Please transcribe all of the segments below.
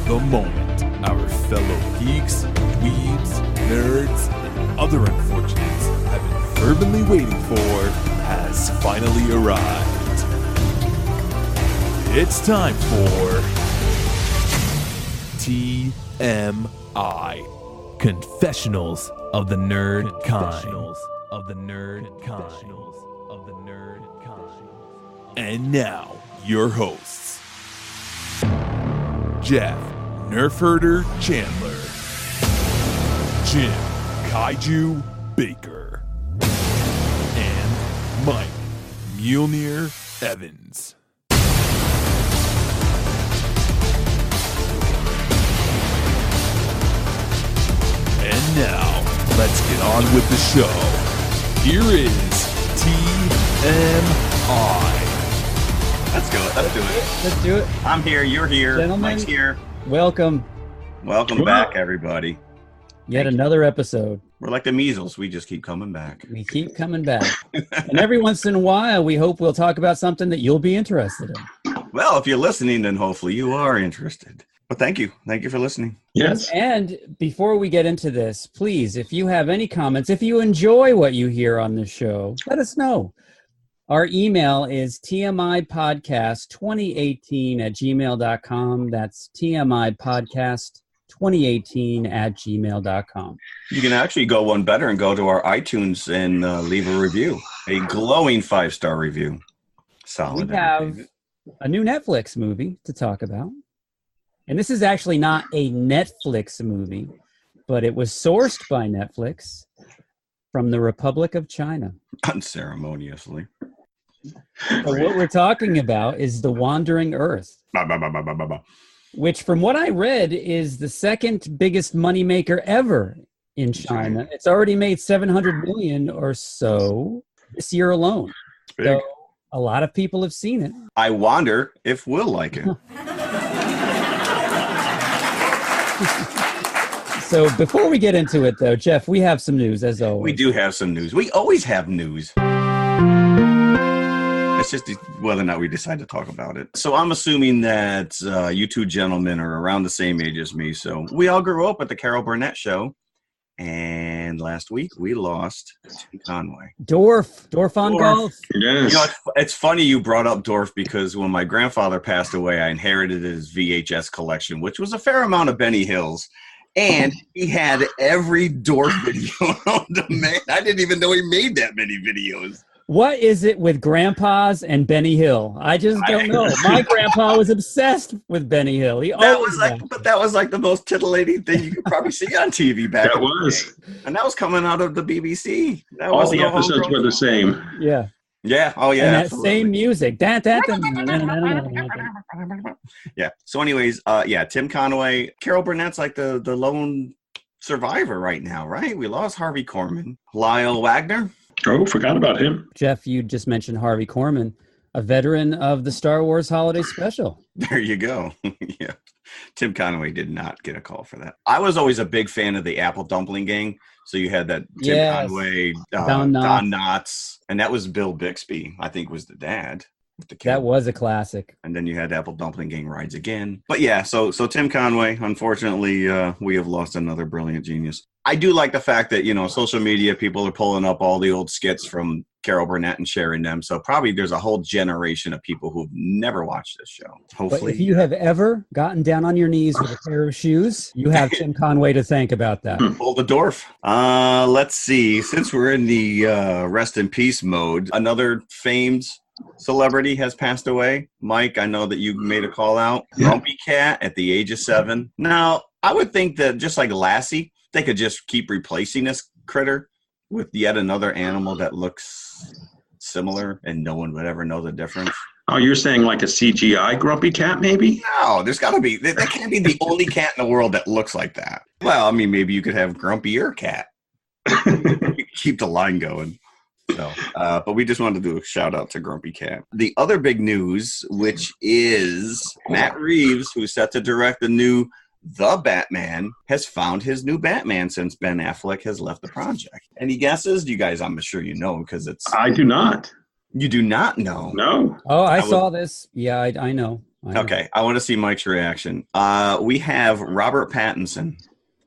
the moment our fellow geeks, dweebs, nerds, and other unfortunates have been fervently waiting for has finally arrived. It's time for TMI, Confessionals of the Nerd Kind. And now, your hosts, Jeff Nerf Herder Chandler, Jim Kaiju Baker, and Mike Mjolnir Evans. And now, let's get on with the show. Here is TMI. Let's go. Let's do it. Let's do it. I'm here. You're here. Gentlemen, Mike's here. Welcome. Welcome back, everybody. Yet another episode. We're like the measles. We just keep coming back. We keep coming back. And every once in a while, we hope we'll talk about something that you'll be interested in. Well, if you're listening, then hopefully you are interested. But thank you. Thank you for listening. Yes. And before we get into this, please, if you have any comments, if you enjoy what you hear on this show, let us know. Our email is tmipodcast2018@gmail.com. That's tmipodcast2018@gmail.com. You can actually go one better and go to our iTunes and leave a review. A glowing 5-star review. Solid. We have a new Netflix movie to talk about. And this is actually not a Netflix movie, but it was sourced by Netflix from the Republic of China. Unceremoniously. So what we're talking about is The Wandering Earth, which from what I read is the second biggest moneymaker ever in China. It's already made $700 million or so this year alone. So a lot of people have seen it. I wonder if we'll like it. So before we get into it, though, Jeff, we have some news, as always. We do have some news. We always have news. It's just whether or not we decide to talk about it. So I'm assuming that you two gentlemen are around the same age as me. So we all grew up at the Carol Burnett show. And last week we lost Tim Conway. Dorf on golf. Yes. You know, it's funny you brought up Dorf because when my grandfather passed away, I inherited his VHS collection, which was a fair amount of Benny Hills. And he had every Dorf video on demand. I didn't even know he made that many videos. What is it with grandpas and Benny Hill? I just don't know. My grandpa was obsessed with Benny Hill. That was like the most tittillating thing you could probably see on TV back then. That was. And that was coming out of the BBC. All the episodes were the same. Yeah. Yeah. Oh, yeah. And that same music. Yeah. So anyways, Tim Conway. Carol Burnett's like the lone survivor right now, right? We lost Harvey Korman. Lyle Wagner. Oh, forgot about him. Jeff, you just mentioned Harvey Korman, a veteran of the Star Wars Holiday Special. There you go. Yeah. Tim Conway did not get a call for that. I was always a big fan of the Apple Dumpling Gang. So you had that Tim Conway, Don Knotts, and that was Bill Bixby, I think was the dad. That was a classic. And then you had Apple Dumpling Gang Rides Again. But yeah, so Tim Conway, unfortunately, we have lost another brilliant genius. I do like the fact that, social media, people are pulling up all the old skits from Carol Burnett and sharing them. So probably there's a whole generation of people who've never watched this show. Hopefully. But if you have ever gotten down on your knees with a pair of shoes, you have Tim Conway to thank about that. Pull the Dorf. Let's see. Since we're in the rest in peace mode, another famed celebrity has passed away. Mike, I know that you made a call out. Grumpy Cat at the age of 7. Now, I would think that just like Lassie, they could just keep replacing this critter with yet another animal that looks similar and no one would ever know the difference. Oh, you're saying like a CGI Grumpy Cat, maybe? No, there's got to be. That can't be the only cat in the world that looks like that. Well, I mean, maybe you could have Grumpy Ear Cat. Keep the line going. So, but we just wanted to do a shout out to Grumpy Cat. The other big news, which is Matt Reeves, who's set to direct the new The Batman, has found his new Batman since Ben Affleck has left the project. Any guesses? You guys, I'm sure you know because it's. I do not. You do not know? No. Oh, I saw this. Yeah, I know. Okay, I want to see Mike's reaction. We have Robert Pattinson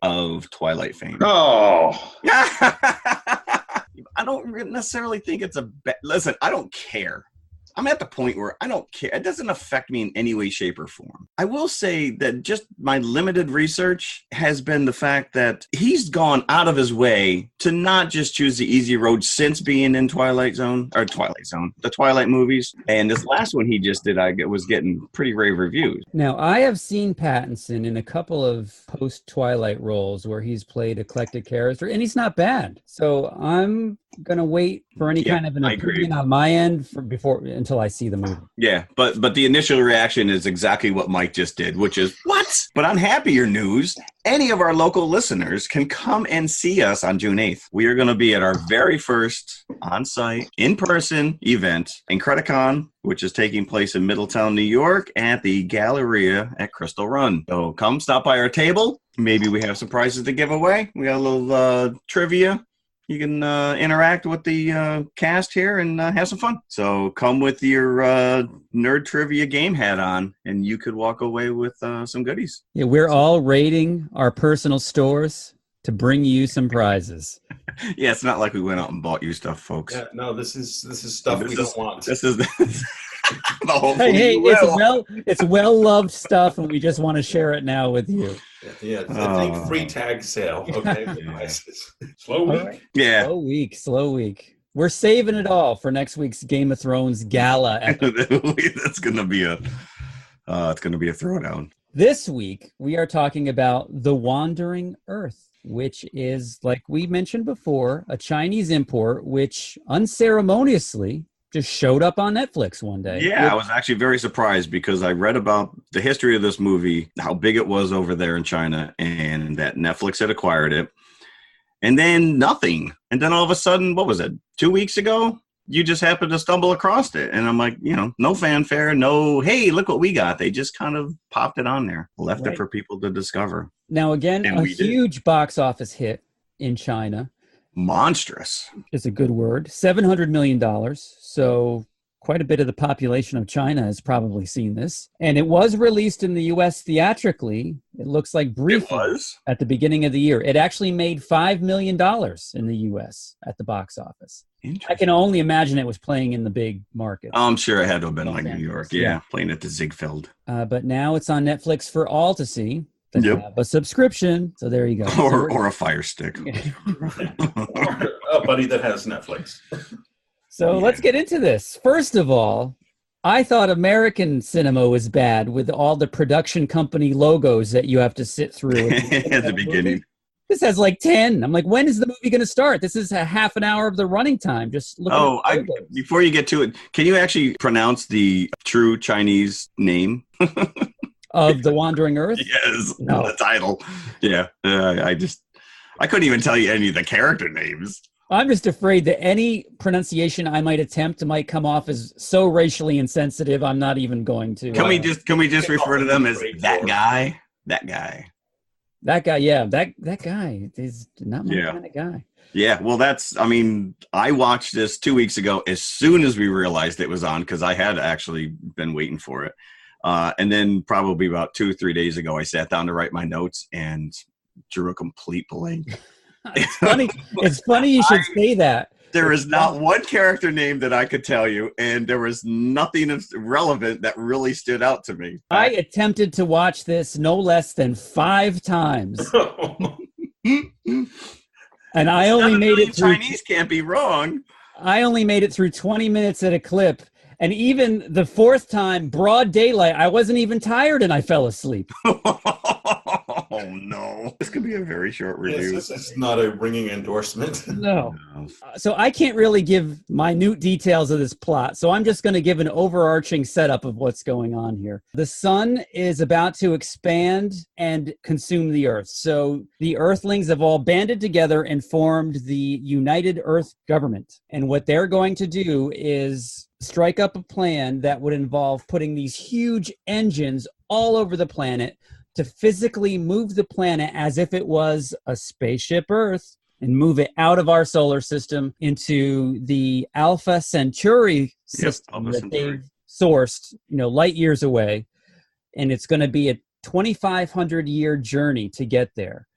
of Twilight fame. Oh. I don't necessarily think it's a listen, I don't care. I'm at the point where I don't care. It doesn't affect me in any way, shape, or form. I will say that just my limited research has been the fact that he's gone out of his way to not just choose the easy road since being in the Twilight movies. And this last one he just did, was getting pretty rave reviews. Now, I have seen Pattinson in a couple of post-Twilight roles where he's played eclectic character, and he's not bad. So I'm going to wait for any kind of an opinion on my end until I see the movie. Yeah, but the initial reaction is exactly what Mike just did, which is, what? But on happier news, any of our local listeners can come and see us on June 8th. We are going to be at our very first on-site, in-person event, Incredicon, which is taking place in Middletown, New York, at the Galleria at Crystal Run. So come stop by our table. Maybe we have some prizes to give away. We got a little trivia. You can interact with the cast here and have some fun. So come with your nerd trivia game hat on, and you could walk away with some goodies. Yeah, we're all raiding our personal stores to bring you some prizes. Yeah, it's not like we went out and bought you stuff, folks. Yeah, no, this is stuff we don't want. This is the whole hey, it's well-loved stuff, and we just want to share it now with you. Yeah, I think free tag sale. Okay, slow week. Right. Yeah, slow week. We're saving it all for next week's Game of Thrones gala. That's gonna be a throwdown. This week we are talking about The Wandering Earth, which is, like we mentioned before, a Chinese import which unceremoniously just showed up on Netflix one day. Yeah, I was actually very surprised because I read about the history of this movie, how big it was over there in China, and that Netflix had acquired it. And then nothing. And then all of a sudden, what was it, 2 weeks ago? You just happened to stumble across it. And I'm like, no fanfare, no, hey, look what we got. They just kind of popped it on there, left it for people to discover. Now, again, a huge box office hit in China. Monstrous is a good word. $700 million. So quite a bit of the population of China has probably seen this. And it was released in the U.S. theatrically. It looks like briefly at the beginning of the year. It actually made $5 million in the U.S. at the box office. I can only imagine it was playing in the big market. I'm sure it had to have been like New York. Yeah, playing at the Ziegfeld. But now it's on Netflix for all to see. Have a subscription, so there you go. Or a Fire Stick. Or a buddy that has Netflix. So let's get into this. First of all, I thought American cinema was bad with all the production company logos that you have to sit through at the beginning. This has like 10. I'm like, when is the movie going to start? This is a half an hour of the running time. Just look at before you get to it, can you actually pronounce the true Chinese name? Of The Wandering Earth? Yes, no. The title. Yeah, I couldn't even tell you any of the character names. I'm just afraid that any pronunciation I might attempt might come off as so racially insensitive. I'm not even going to. Can we just refer to them as that guy? That guy. That guy. Yeah, that guy is not my kind of guy. Yeah, well, I watched this 2 weeks ago as soon as we realized it was on because I had actually been waiting for it. And then probably about 2 or 3 days ago, I sat down to write my notes and drew a complete blank. It's funny. It's funny you should say that. There is not one character name that I could tell you, and there was nothing relevant that really stood out to me. I attempted to watch this no less than 5 times. And I only made it through. Chinese can't be wrong. I only made it through 20 minutes at a clip. And even the 4th time, broad daylight, I wasn't even tired and I fell asleep. Oh, no. This could be a very short review. This is not a ringing endorsement. No. So I can't really give minute details of this plot. So I'm just going to give an overarching setup of what's going on here. The sun is about to expand and consume the earth. So the earthlings have all banded together and formed the United Earth Government. And what they're going to do is strike up a plan that would involve putting these huge engines all over the planet to physically move the planet as if it was a spaceship Earth and move it out of our solar system into the Alpha Centauri system that they've sourced, light years away. and it's going to be a 2,500-year journey to get there.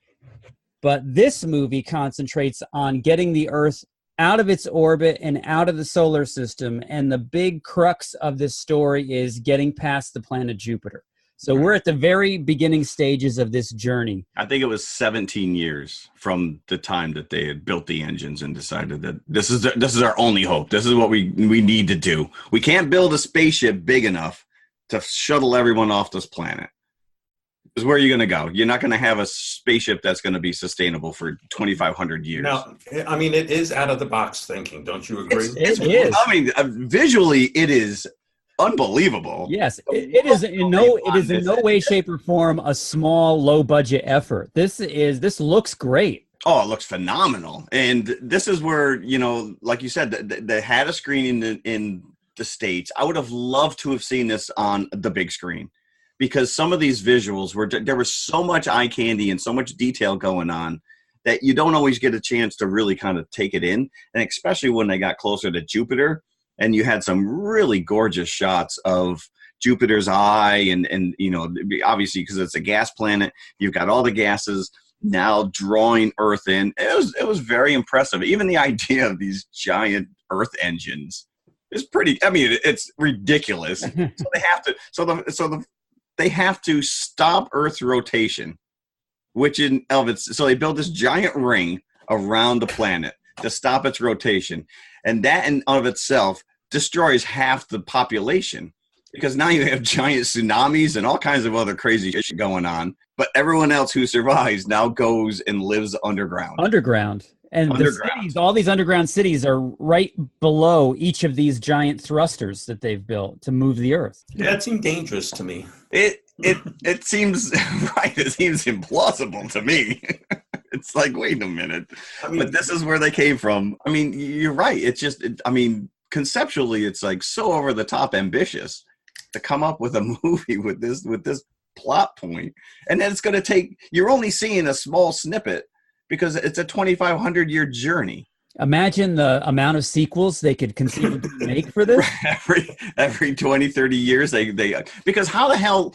But this movie concentrates on getting the Earth out of its orbit and out of the solar system, and the big crux of this story is getting past the planet Jupiter. So we're at the very beginning stages of this journey. I think it was 17 years from the time that they had built the engines and decided that this is our only hope. This is what we need to do. We can't build a spaceship big enough to shuttle everyone off this planet. Because where are you going to go? You're not going to have a spaceship that's going to be sustainable for 2,500 years. No, I mean, it is out of the box thinking. Don't you agree? It is. I mean, visually, it is unbelievable. Yes, it is in no way, shape, or form a small, low-budget effort. This looks great. Oh, it looks phenomenal. And this is where, like you said, they had a screening in the States. I would have loved to have seen this on the big screen, because some of these visuals there was so much eye candy and so much detail going on that you don't always get a chance to really kind of take it in. And especially when they got closer to Jupiter, and you had some really gorgeous shots of Jupiter's eye, and obviously because it's a gas planet, you've got all the gases now drawing Earth in. It was very impressive. Even the idea of these giant Earth engines is pretty. I mean, it's ridiculous. So they have to. They have to stop Earth's rotation, so they build this giant ring around the planet to stop its rotation. And that in of itself destroys half the population, because now you have giant tsunamis and all kinds of other crazy shit going on. But everyone else who survives now goes and lives underground. And the cities, all these underground cities are right below each of these giant thrusters that they've built to move the Earth. Yeah, it seemed dangerous to me. It seems right. It seems implausible to me. It's like, wait a minute. But this is where they came from. I mean, you're right. It's just, conceptually, it's like so over the top ambitious to come up with a movie with this plot point. And then it's going to take, you're only seeing a small snippet because it's a 2,500-year journey. Imagine the amount of sequels they could conceivably make for this. Every 20, 30 years, they because how the hell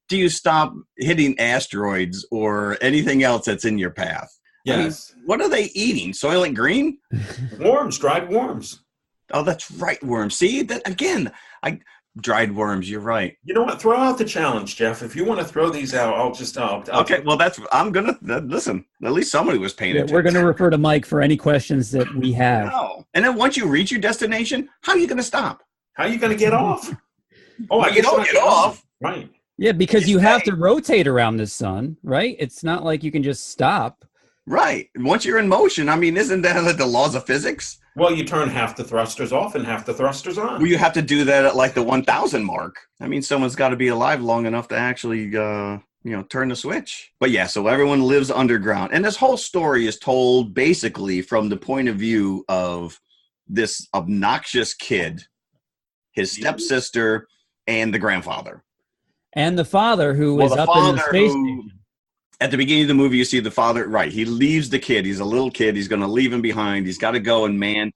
do you stop hitting asteroids or anything else that's in your path? Yes. What are they eating? Soylent Green? Worms, dried worms. Oh, that's right, worms. See, that again, dried worms, you're right. You know what? Throw out the challenge, Jeff. If you want to throw these out, I'll okay, well, I'm going to, listen, at least somebody was paying attention. We're going to refer to Mike for any questions that we have. No. And then once you reach your destination, how are you going to stop? How are you going to get off? Oh, you don't get off. Right. Yeah, because you have to rotate around the sun, right? It's not like you can just stop. Right. Once you're in motion, isn't that the laws of physics? Well, you turn half the thrusters off and half the thrusters on. Well, you have to do that at like the 1,000 mark. Someone's got to be alive long enough to actually, turn the switch. But yeah, so everyone lives underground. And this whole story is told basically from the point of view of this obnoxious kid, his stepsister, and the grandfather. And the father who is up in the space station. At the beginning of the movie, you see the father, right, he leaves the kid. He's a little kid. He's going to leave him behind. He's got to go and man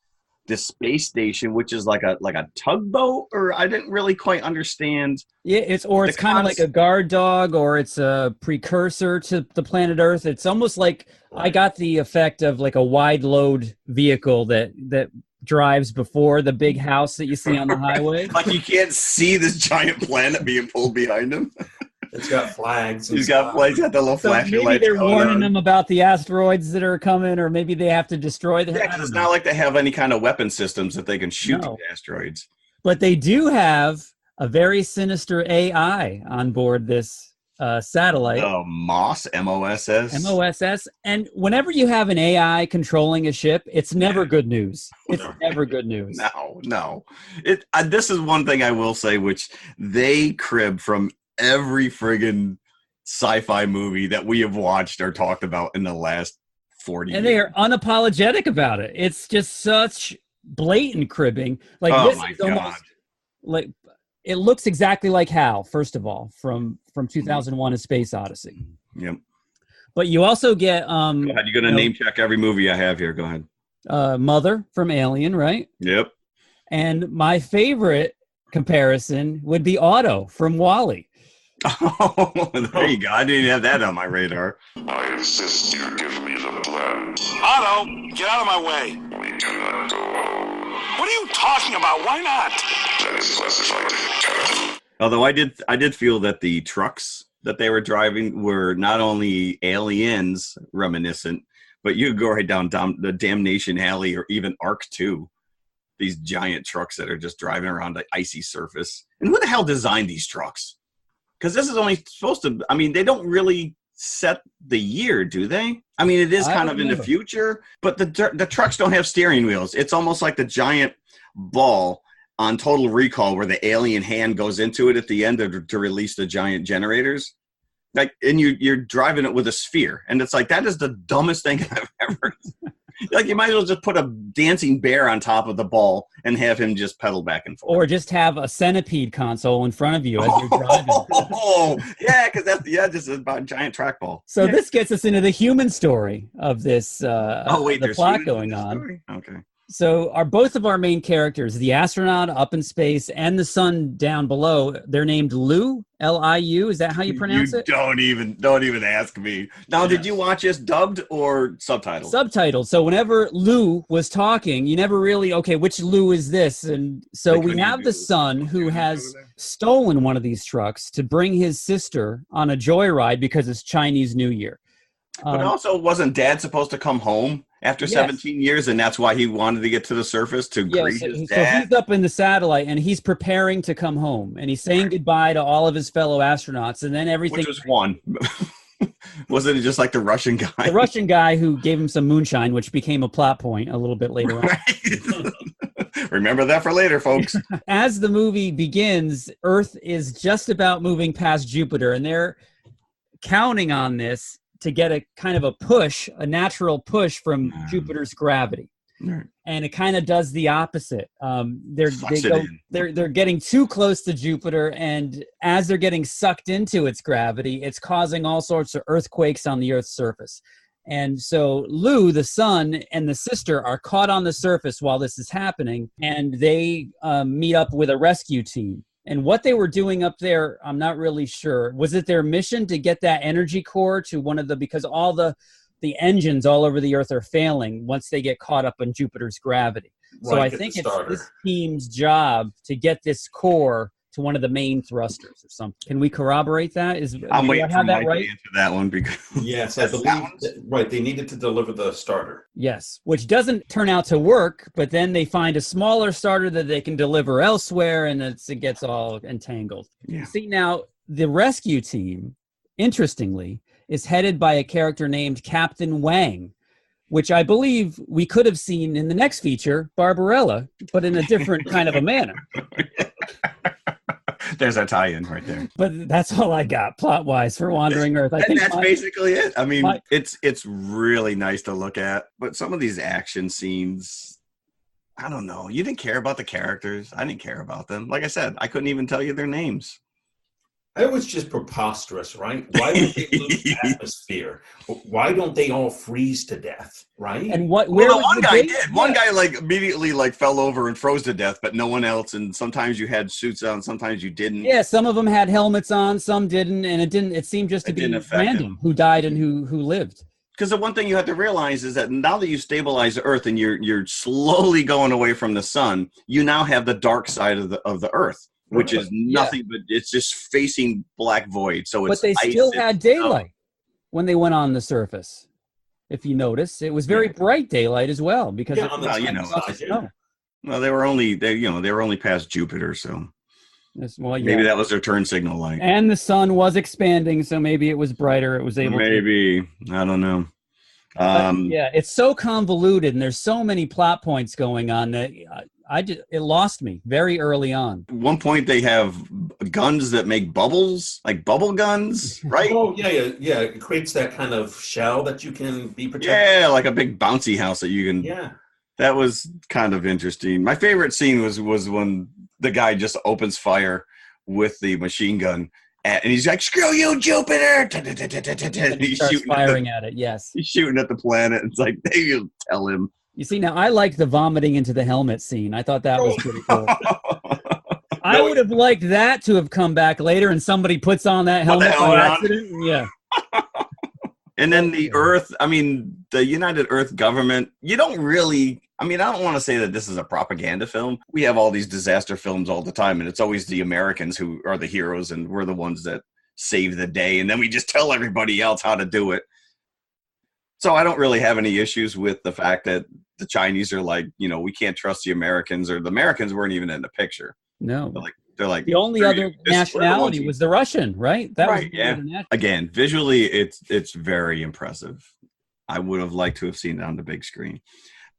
this space station, which is like a tugboat, or I didn't really quite understand. Yeah, it's kind of like a guard dog, or it's a precursor to the planet Earth. It's almost like I got the effect of like a wide load vehicle that drives before the big house that you see on the highway. Like you can't see this giant planet being pulled behind him. It's got flags. He's got flags. Got the little flashing lights. Maybe they're warning them about the asteroids that are coming, or maybe they have to destroy them. Yeah, it's not like they have any kind of weapon systems that they can shoot the asteroids. But they do have a very sinister AI on board this satellite. MOSS, M-O-S-S. M-O-S-S. And whenever you have an AI controlling a ship, it's never good news. It's never good news. No. This is one thing I will say, which they crib from every friggin' sci-fi movie that we have watched or talked about in the last 40 years. And they are unapologetic about it. It's just such blatant cribbing. Like, this is almost like, it looks exactly like HAL, first of all, from 2001: A Space Odyssey. Yep. But you also get... Go ahead. You're going to name check every movie I have here. Go ahead. Mother from Alien, right? Yep. And my favorite comparison would be Otto from WALL-E. Oh, there you go. I didn't have that on my radar. I insist you give me the plan. Otto, get out of my way. We cannot go home. What are you talking about? Why not? That is classified, Captain. Although I did feel that the trucks that they were driving were not only Aliens reminiscent, but you could go right down the Damnation Alley or even Arc 2. These giant trucks that are just driving around the icy surface. And who the hell designed these trucks? Because this is only supposed to, I mean, they don't really set the year, do they? I mean, it is kind of in the future, but the trucks don't have steering wheels. It's almost like the giant ball on Total Recall where the alien hand goes into it at the end to release the giant generators. Like, and you're driving it with a sphere. And it's like, that is the dumbest thing I've ever like, you might as well just put a dancing bear on top of the ball and have him just pedal back and forth. Or just have a centipede console in front of you as you're driving. Oh, yeah, because that's, just a giant trackball. So this gets us into the human story of this, the plot going on. Story? Okay. So both of our main characters, the astronaut up in space and the son down below, they're named Liu, L-I-U. Is that how you pronounce it? Don't even ask me. Now, Did you watch this dubbed or subtitled? Subtitled. So whenever Liu was talking, you never really, okay, which Liu is this? And so we have the son who has stolen one of these trucks to bring his sister on a joyride because it's Chinese New Year. But also, wasn't Dad supposed to come home after 17 years, and that's why he wanted to get to the surface to greet his dad? So he's up in the satellite, and he's preparing to come home, and he's saying goodbye to all of his fellow astronauts, and then everything... Which was one. Wasn't it just like the Russian guy? The Russian guy who gave him some moonshine, which became a plot point a little bit later on. Right. Remember that for later, folks. As the movie begins, Earth is just about moving past Jupiter, and they're counting on this to get a kind of a natural push from Jupiter's gravity. Right. And it kind of does the opposite. They're getting too close to Jupiter, and as they're getting sucked into its gravity, it's causing all sorts of earthquakes on the Earth's surface. And so Liu, the son, and the sister are caught on the surface while this is happening, and they meet up with a rescue team. And what they were doing up there, I'm not really sure. Was it their mission to get that energy core to because all the engines all over the Earth are failing once they get caught up in Jupiter's gravity. Right, so I think it's this team's job to get this core to one of the main thrusters or something. Can we corroborate that? I'm waiting for Mike to answer that one because yes, I believe right. They needed to deliver the starter. Yes, which doesn't turn out to work, but then they find a smaller starter that they can deliver elsewhere, and it gets all entangled. Yeah. See, now the rescue team, interestingly, is headed by a character named Captain Wang, which I believe we could have seen in the next feature, Barbarella, but in a different kind of a manner. There's a tie-in right there. But that's all I got plot-wise for Wandering Earth. I think that's basically it. I mean, it's really nice to look at, but some of these action scenes, I don't know. You didn't care about the characters. I didn't care about them. Like I said, I couldn't even tell you their names. It was just preposterous, right? Why would they lose atmosphere? Why don't they all freeze to death, right? And one guy did. One guy immediately fell over and froze to death, but no one else. And sometimes you had suits on, sometimes you didn't. Yeah, some of them had helmets on, some didn't, and it seemed just to be random who died and who lived. Because the one thing you have to realize is that now that you stabilize the Earth and you're slowly going away from the sun, you now have the dark side of the Earth. Which is nothing but it's just facing black void. So it's but they still had daylight when they went on the surface. If you notice, it was very bright daylight as well because well, they were only past Jupiter, so maybe that was their turn signal light. And the sun was expanding, so maybe it was brighter. It was able. Maybe I don't know. It's so convoluted, and there's so many plot points going on that it lost me very early on. At one point, they have guns that make bubbles, like bubble guns, right? Oh, yeah. It creates that kind of shell that you can be protected. Yeah, like a big bouncy house that you can. Yeah. That was kind of interesting. My favorite scene was when the guy just opens fire with the machine gun. And he's like, "Screw you, Jupiter!" And he starts firing at it. Yes, he's shooting at the planet. It's like you tell him. You see, now I like the vomiting into the helmet scene. I thought that was pretty cool. I would have liked that to have come back later, and somebody puts on that helmet by accident. Yeah. And then the Earth, I mean, the United Earth government, you don't really, I mean, I don't want to say that this is a propaganda film. We have all these disaster films all the time, and it's always the Americans who are the heroes, and we're the ones that save the day, and then we just tell everybody else how to do it. So I don't really have any issues with the fact that the Chinese are like, you know, we can't trust the Americans, or the Americans weren't even in the picture. No. They're like the only other nationality was the Russian, right? That right, was yeah. Again, visually, it's very impressive. I would have liked to have seen it on the big screen.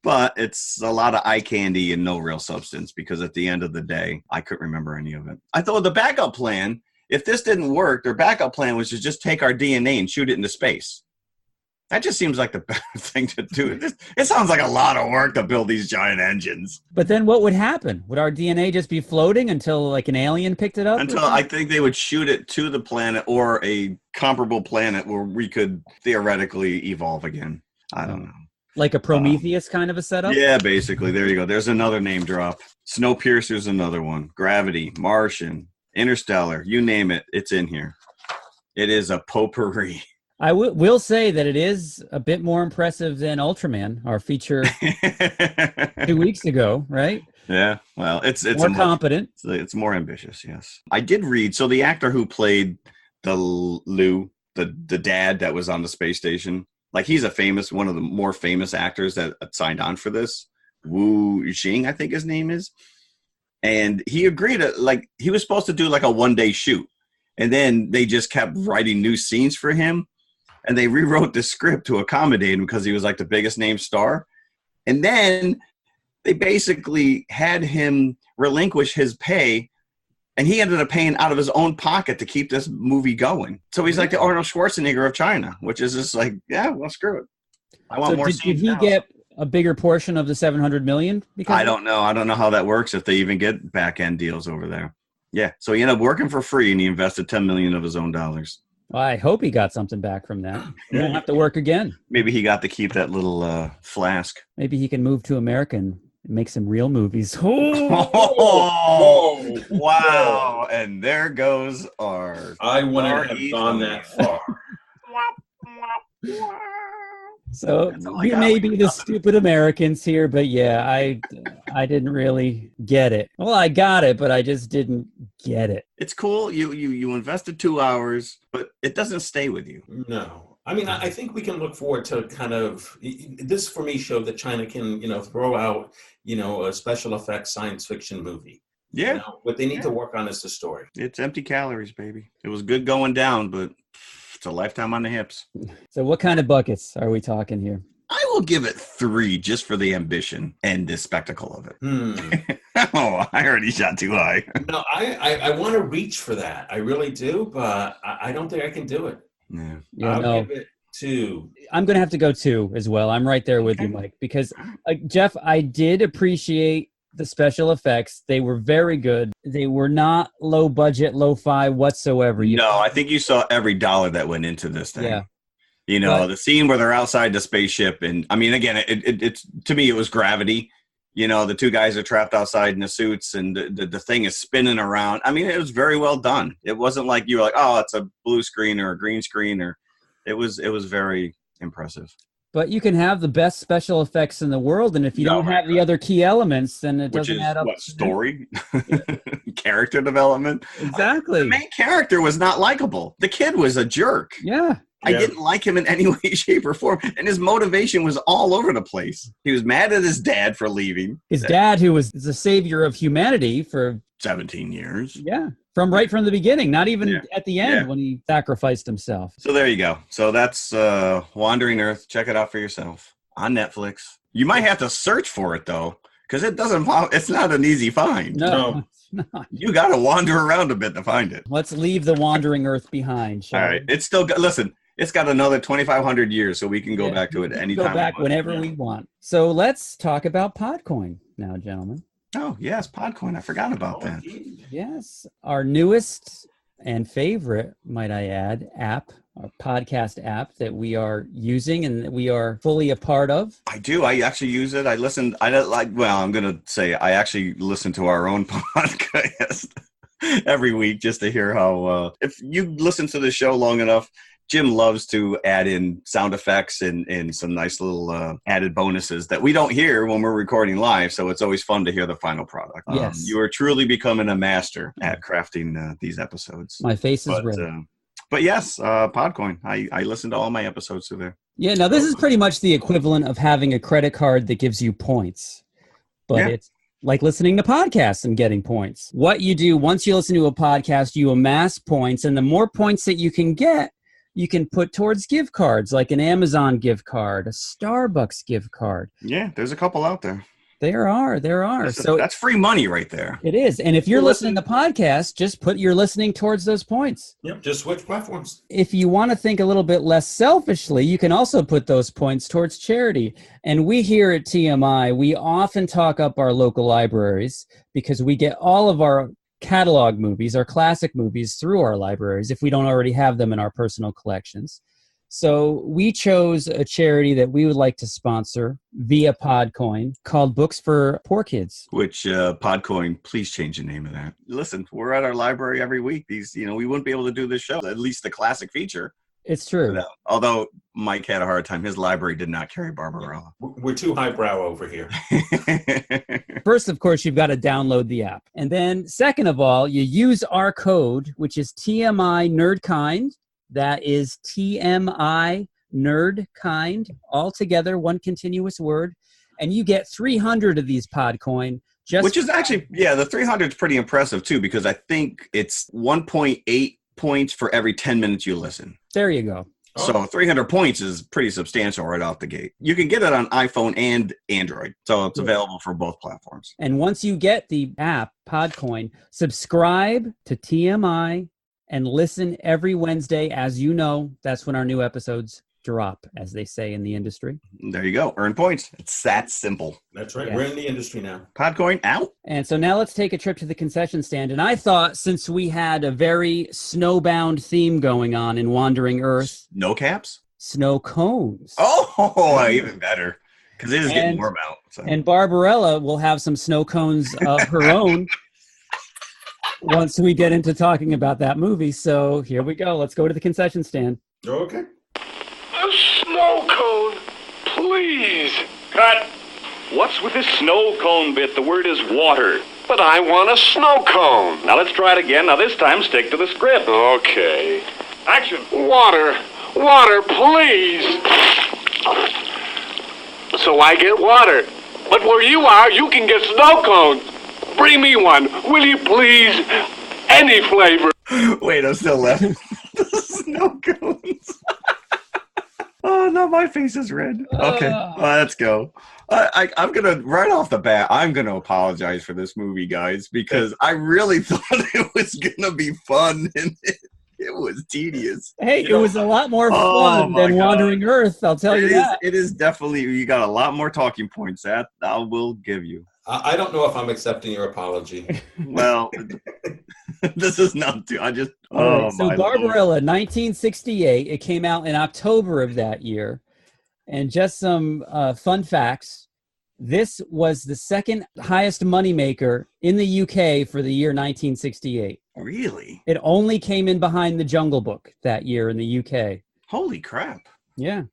But it's a lot of eye candy and no real substance, because at the end of the day, I couldn't remember any of it. I thought the backup plan, if this didn't work, their backup plan was to just take our DNA and shoot it into space. That just seems like the better thing to do. It sounds like a lot of work to build these giant engines. But then what would happen? Would our DNA just be floating until like an alien picked it up? Until I think they would shoot it to the planet or a comparable planet where we could theoretically evolve again. I don't know. Like a Prometheus kind of a setup? Yeah, basically. There you go. There's another name drop. Snowpiercer's another one. Gravity, Martian, Interstellar, you name it, it's in here. It is a potpourri. I will say that it is a bit more impressive than Ultraman, our feature 2 weeks ago, right? Yeah, well, it's more competent. It's more ambitious, yes. I did read, so the actor who played the dad that was on the space station, like he's one of the more famous actors that signed on for this. Wu Jing, I think his name is. And he agreed to, like, he was supposed to do like a one-day shoot. And then they just kept writing new scenes for him. And they rewrote the script to accommodate him because he was like the biggest name star. And then they basically had him relinquish his pay, and he ended up paying out of his own pocket to keep this movie going. So he's like the Arnold Schwarzenegger of China, which is just like, yeah, well, screw it. I want more scenes. Did he get a bigger portion of the $700 million? I don't know. I don't know how that works, if they even get back end deals over there. Yeah. So he ended up working for free, and he invested $10 million of his own dollars. Well, I hope he got something back from that. He won't have to work again. Maybe he got to keep that little flask. Maybe he can move to America and make some real movies. Oh, wow. And there goes our... I wouldn't have gone that far. So we may be the stupid Americans here, but yeah, I didn't really get it. Well, I got it, but I just didn't get it. It's cool. You invested 2 hours, but it doesn't stay with you. No. I mean, I think we can look forward to kind of, this for me showed that China can, throw out, a special effects science fiction movie. Yeah. What they need to work on is the story. It's empty calories, baby. It was good going down, but it's a lifetime on the hips. So what kind of buckets are we talking here? I will give it 3 just for the ambition and the spectacle of it. Oh, I already shot too high. No, I want to reach for that. I really do, but I don't think I can do it. Yeah. I'll give it 2. I'm going to have to go 2 as well. I'm right there with you, Mike, because Jeff, I did appreciate the special effects. They were very good. They were not low budget, lo-fi whatsoever. I think you saw every dollar that went into this thing. Yeah. The scene where they're outside the spaceship, and I mean, again, it's to me, it was gravity. The 2 guys are trapped outside in the suits, and the thing is spinning around. I mean, it was very well done. It wasn't like you were like, oh, it's a blue screen or a green screen, or it was very impressive. But you can have the best special effects in the world, and if you don't have the other key elements, then it doesn't add up. What, story? Character development? Exactly. The main character was not likable. The kid was a jerk. Yeah. I didn't like him in any way, shape, or form. And his motivation was all over the place. He was mad at his dad for leaving. His dad, who was the savior of humanity for 17 years. Yeah. From the beginning, not even at the end when he sacrificed himself. So there you go. So that's Wandering Earth. Check it out for yourself on Netflix. You might have to search for it, though, because it's not an easy find. No. It's not. You got to wander around a bit to find it. Let's leave the Wandering Earth behind. All right. It's still good. Listen. It's got another 2,500 years, so we can go back to it anytime. Go back whenever we want. So let's talk about Podcoin now, gentlemen. Oh, yes, Podcoin. I forgot about that. Yes. Our newest and favorite, might I add, app our podcast app that we are using and that we are fully a part of? I do. I actually use it. I'm going to say I actually listen to our own podcast every week just to hear how, if you listen to the show long enough, Jim loves to add in sound effects and some nice little added bonuses that we don't hear when we're recording live. So it's always fun to hear the final product. Yes. You are truly becoming a master at crafting these episodes. My face is red. But yes, Podcoin. I listen to all my episodes through there. Yeah, now this is pretty much the equivalent of having a credit card that gives you points. But it's like listening to podcasts and getting points. What you do once you listen to a podcast, you amass points. And the more points that you can get, you can put towards gift cards, like an Amazon gift card, a Starbucks gift card. Yeah, there's a couple out there. There are. That's free money right there. It is. And if you're listening to podcasts, just put your listening towards those points. Yep, just switch platforms. If you want to think a little bit less selfishly, you can also put those points towards charity. And we here at TMI, we often talk up our local libraries because we get all of our catalog movies, our classic movies, through our libraries if we don't already have them in our personal collections. So we chose a charity that we would like to sponsor via Podcoin called Books for Poor Kids. Which Podcoin, please change the name of that. Listen, we're at our library every week. These, we wouldn't be able to do this show, at least the classic feature. It's true. Although Mike had a hard time. His library did not carry Barbarella. We're too highbrow over here. First, of course, you've got to download the app. And then second of all, you use our code, which is TMI Nerdkind. That is TMI Nerdkind, all together, one continuous word. And you get 300 of these Podcoin. Which is actually, the 300 is pretty impressive, too, because I think it's 1.8 points for every 10 minutes you listen. There you go. So 300 points is pretty substantial right off the gate. You can get it on iPhone and Android. So it's available for both platforms. And once you get the app, Podcoin, subscribe to TMI and listen every Wednesday. As you know, that's when our new episodes drop, as they say in the industry. There you go. Earn points. It's that simple. That's right. Yeah. We're in the industry now. Podcoin out. And so now let's take a trip to the concession stand. And I thought since we had a very snowbound theme going on in Wandering Earth. Snow caps? Snow cones. Oh, even better. Because it is getting warm out. So. And Barbarella will have some snow cones of her own once we get into talking about that movie. So here we go. Let's go to the concession stand. Okay. A snow cone, please. Cut. What's with this snow cone bit? The word is water. But I want a snow cone. Now let's try it again. Now this time stick to the script. Okay. Action. Water, please. So I get water. But where you are, you can get snow cones. Bring me one, will you please? Any flavor. Wait, I'm still left. Snow cones. Oh, no, my face is red. Okay, let's go. I'm going to, right off the bat, I'm going to apologize for this movie, guys, because I really thought it was going to be fun, and it was tedious. Hey, it was a lot more fun than Wandering Earth, I'll tell you that. It is definitely, you got a lot more talking points. That I will give you. I don't know if I'm accepting your apology. Well, this is not too. So Barbarella, 1968. It came out in October of that year. And just some fun facts. This was the second highest moneymaker in the UK for the year 1968. Really? It only came in behind The Jungle Book that year in the UK. Holy crap. Yeah.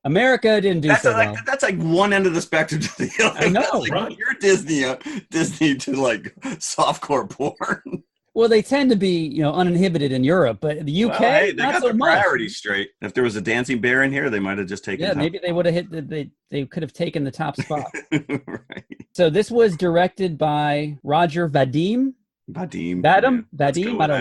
America didn't do so well. That's like one end of the spectrum to the other. I know, right? You're Disney to like softcore porn. Well, they tend to be, uninhibited in Europe, but the UK, they not got so the much. priorities straight. If there was a dancing bear in here, they might have just taken. Yeah, maybe they would have hit. They could have taken the top spot. Right. So this was directed by Roger Vadim. Vadim. I don't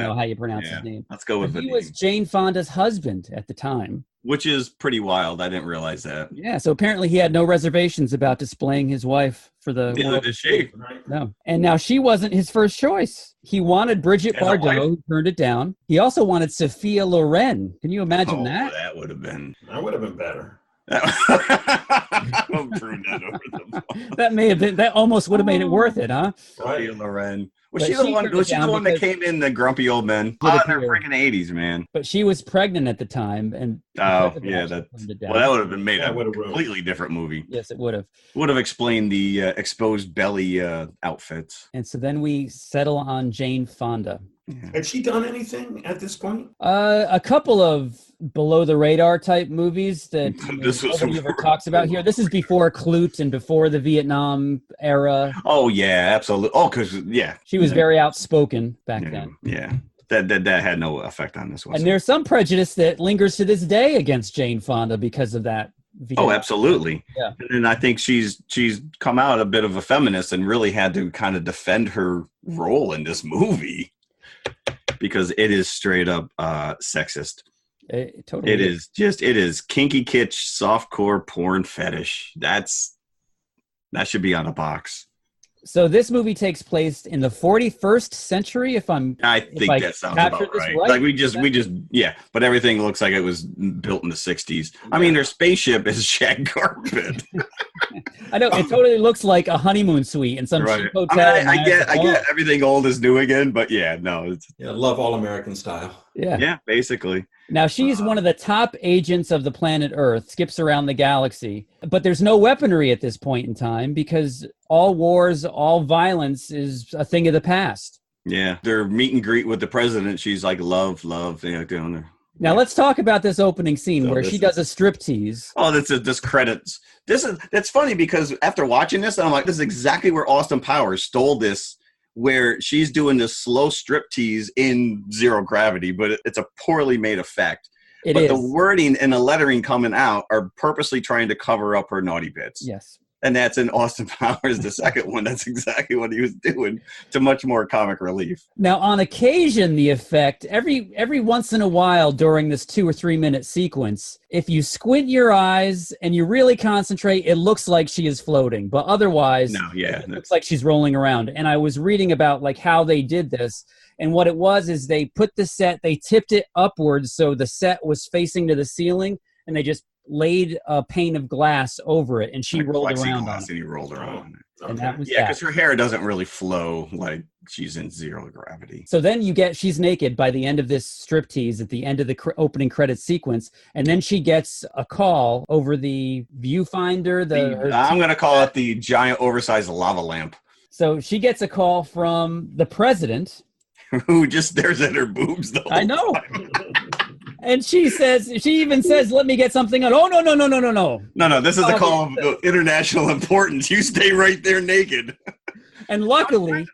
know how you pronounce his name. Let's go with Vadim. He was Jane Fonda's husband at the time. Which is pretty wild. I didn't realize that. Yeah, so apparently he had no reservations about displaying his wife for the Neither did she. No. And now she wasn't his first choice. He wanted Bridget Bardot, who turned it down. He also wanted Sophia Loren. Can you imagine that? That would have been. That would have been better. That may have been. That almost would have made it worth it, huh? Sophia Loren. Was But she the she one? turned Was it she the down one that because- came in the grumpy old men? Did Oh, they're appear. freaking 80s, man. But she was pregnant at the time, and Oh, because of yeah. she That turned it well, down. that would have been made That a would've ruined. completely different movie. Yes, it would have. Would have explained the exposed belly outfits. And so then we settle on Jane Fonda. Had she done anything at this point? A couple of below the radar type movies that This was- nobody ever talks about here. This is before Clute and before the Vietnam era. Oh yeah, absolutely. Oh, because yeah, She was very outspoken back yeah, then. yeah. That had no effect on this one. And there's some prejudice that lingers to this day against Jane Fonda because of that. Oh, Vietnam. absolutely. Yeah. And I think she's come out a bit of a feminist and really had to kind of defend her role in this movie because it is straight up sexist. Totally. It is kinky kitsch, softcore porn fetish. That should be on a box. So this movie takes place in the 41st century, I think that sounds about right. Like we just yeah, but everything looks like it was built in the 60s. I mean, their spaceship is shag carpet. I know it totally looks like a honeymoon suite in some cheap hotel. I get everything old is new again, but yeah, no, Love all American style. Yeah, basically. Now she's one of the top agents of the planet Earth, skips around the galaxy, but there's no weaponry at this point in time because all wars, all violence is a thing of the past. Yeah, their meet and greet with the president. She's like, love, down there. Now let's talk about this opening scene where she does a striptease. Oh, this credits. That's funny because after watching this, I'm like, this is exactly where Austin Powers stole this, where she's doing this slow striptease in zero gravity, but it's a poorly made effect. But the wording and the lettering coming out are purposely trying to cover up her naughty bits. Yes. And that's in Austin Powers, the second one. That's exactly what he was doing to much more comic relief. Now, on occasion, the effect, every once in a while during this 2 or 3 minute sequence, if you squint your eyes and you really concentrate, it looks like she is floating. But otherwise, it looks like she's rolling around. And I was reading about like how they did this. And what it was is they put the set, they tipped it upwards so the set was facing to the ceiling, and they just laid a pane of glass over it, and she rolled around on it. And he rolled around on it. And that was because her hair doesn't really flow like she's in zero gravity. So then she's naked by the end of this striptease at the end of the opening credits sequence, and then she gets a call over the viewfinder. I'm going to call it the giant oversized lava lamp. So she gets a call from the president, who just stares at her boobs the whole I know. time. And she even says, "Let me get something on." Oh, no. No, this is a call of international importance. You stay right there naked. And luckily,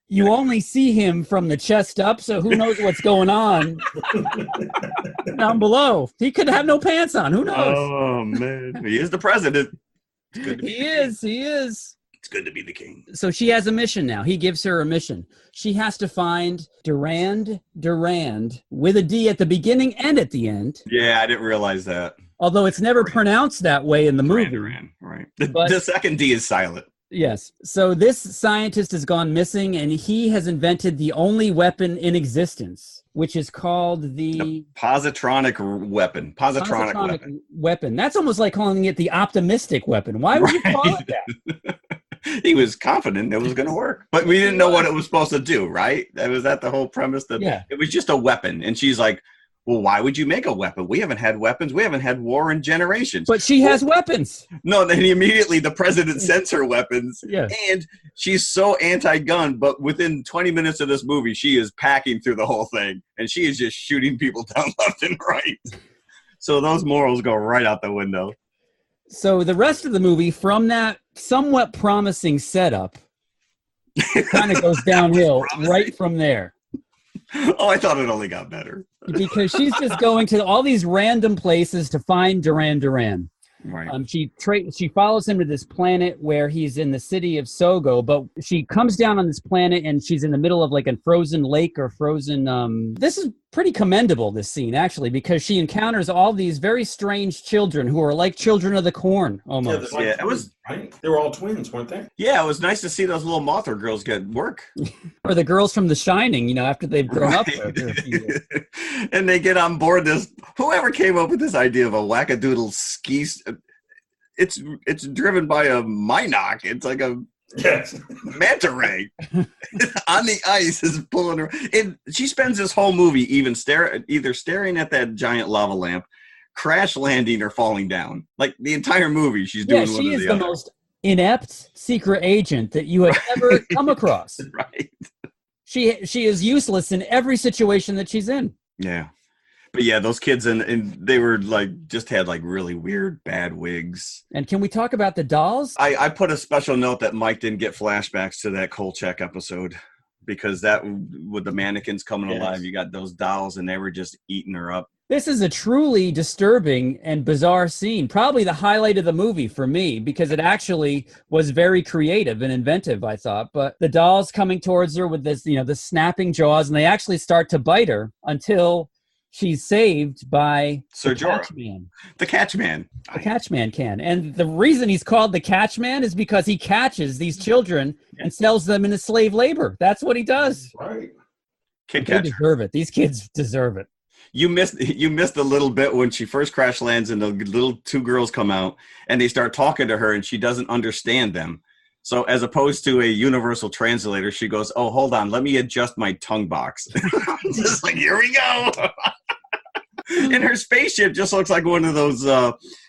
you only see him from the chest up, so who knows what's going on down below. He could have no pants on. Who knows? Oh, man. He is the president. He is. It's good to be the king. So she has a mission now. He gives her a mission. She has to find Durand with a D at the beginning and at the end. Yeah, I didn't realize that. Although it's never pronounced that way in the movie. Durand, right. The second D is silent. Yes. So this scientist has gone missing, and he has invented the only weapon in existence, which is called the positronic weapon. Positronic weapon. That's almost like calling it the optimistic weapon. Why would you call it that? He was confident it was going to work, but we didn't know what it was supposed to do, right? Was that the whole premise? It was just a weapon. And she's like, well, why would you make a weapon? We haven't had weapons. We haven't had war in generations. But she has weapons. No, then immediately the president sends her weapons. Yeah. And she's so anti-gun, but within 20 minutes of this movie, she is packing through the whole thing. And she is just shooting people down left and right. So those morals go right out the window. So the rest of the movie, from that somewhat promising setup, kind of goes downhill right from there. Oh, I thought it only got better. Because she's just going to all these random places to find Duran. Right. She follows him to this planet where he's in the city of Sogo, but she comes down on this planet and she's in the middle of like a frozen lake or frozen. This is pretty commendable, this scene, actually, because she encounters all these very strange children who are like children of the corn almost. Yeah, it was right. They were all twins, weren't they? Yeah, it was nice to see those little Mothra girls get work. Or the girls from The Shining, after they've grown up for a few years. And they get on board this. Whoever came up with this idea of a wackadoodle ski, it's driven by a Minoc. It's like a Yes. Manta ray on the ice is pulling her. And she spends this whole movie either staring at that giant lava lamp, crash landing, or falling down. Like the entire movie, she's doing one or the other. She is the most inept secret agent that you have ever come across. Right. She is useless in every situation that she's in. Yeah. But yeah, those kids and they were like just had like really weird bad wigs. And can we talk about the dolls? I put a special note that Mike didn't get flashbacks to that Kolchak episode because that with the mannequins coming alive, you got those dolls and they were just eating her up. This is a truly disturbing and bizarre scene. Probably the highlight of the movie for me because it actually was very creative and inventive, I thought. But the dolls coming towards her with this, the snapping jaws, and they actually start to bite her until she's saved by Sir the Jorah. Catchman. The Catchman. The Catchman can. And the reason he's called the Catchman is because he catches these children and sells them into slave labor. That's what he does. Right. Kid They catcher. deserve it. These kids deserve it. You missed a little bit when she first crash lands and the little two girls come out and they start talking to her and she doesn't understand them. So as opposed to a universal translator, she goes, "Oh, hold on, let me adjust my tongue box." Just like, here we go. And her spaceship just looks like one of those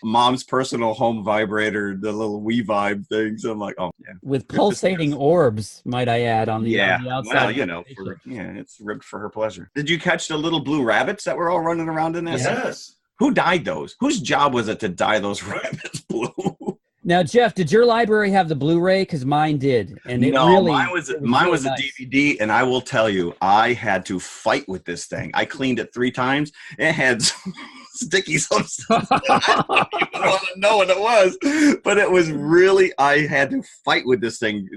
mom's personal home vibrator, the little Wii Vibe things. I'm like, oh yeah. With pulsating orbs, might I add, on the outside. Well, it's ribbed for her pleasure. Did you catch the little blue rabbits that were all running around in that? Yes. Who dyed those? Whose job was it to dye those rabbits blue? Now, Jeff, did your library have the Blu-ray? Because mine did, and mine was really a nice. DVD, and I will tell you, I had to fight with this thing. I cleaned it 3 times. It had sticky substance. I don't even want to know what it was, but it was really. I had to fight with this thing.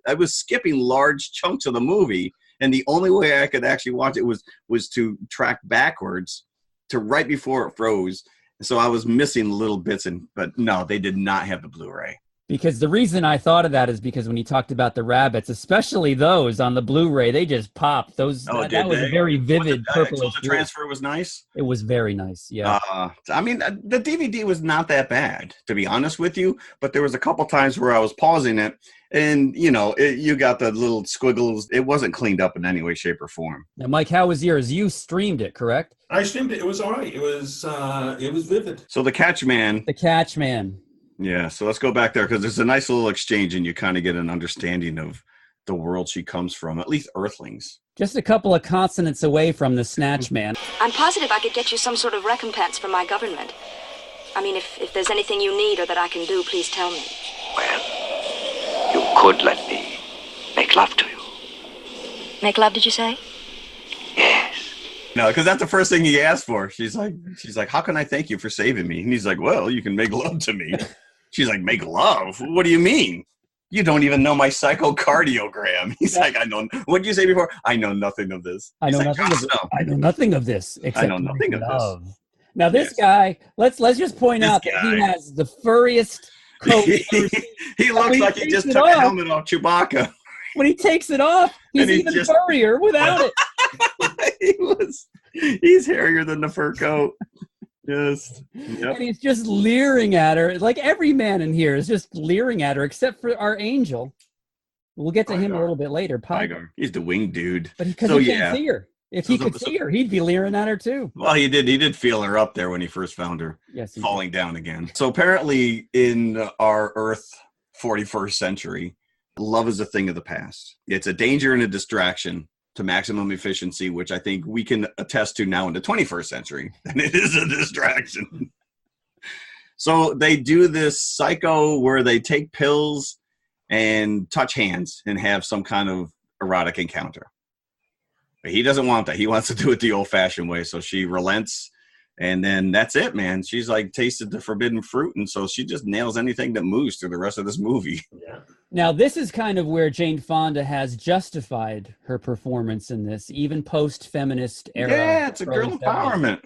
I was skipping large chunks of the movie, and the only way I could actually watch it was to track backwards to right before it froze. So I was missing little bits, but no, they did not have the Blu-ray. Because the reason I thought of that is because when you talked about the rabbits, especially those on the Blu-ray, they just popped. That was a very vivid purplish. So the transfer was nice? It was very nice, yeah. I mean, the DVD was not that bad, to be honest with you, but there was a couple times where I was pausing it, and, you got the little squiggles. It wasn't cleaned up in any way, shape, or form. Now, Mike, how was yours? You streamed it, correct? I streamed it. It was all right. It was vivid. So the Catchman. The Catchman. Yeah, so let's go back there because there's a nice little exchange and you kind of get an understanding of the world she comes from, at least Earthlings. Just a couple of consonants away from the Snatch Man. I'm positive I could get you some sort of recompense from my government. I mean, if there's anything you need or that I can do, please tell me. Well, you could let me make love to you. Make love, did you say? Yes. No, because that's the first thing he asked for. She's like, how can I thank you for saving me? And he's like, well, you can make love to me. She's like, make love? What do you mean? You don't even know my psychocardiogram. He's like, I know. What did you say before? I know nothing of this. I know nothing of this. Except I know nothing of love. This. Now, this guy, let's just point out that he has the furriest coat. He looks like he just took a helmet off Chewbacca. When he takes it off, he's even furrier without it. He's hairier than the fur coat. And he's just leering at her. Like every man in here is just leering at her, except for our angel. We'll get to him a little bit later. Pygar. He's the winged dude. But because he can't see her. If he could see her, he'd be leering at her too. Well, he did feel her up there when he first found her. Yes, falling down again. So apparently in our Earth 41st century, love is a thing of the past. It's a danger and a distraction to maximum efficiency, which I think we can attest to now in the 21st century. And it is a distraction. So they do this psycho where they take pills and touch hands and have some kind of erotic encounter. But he doesn't want that. He wants to do it the old-fashioned way. So she relents, and then that's it, man. She's like tasted the forbidden fruit, and so she just nails anything that moves through the rest of this movie. Yeah. Now, this is kind of where Jane Fonda has justified her performance in this, even post-feminist era. Yeah, it's a girl empowerment.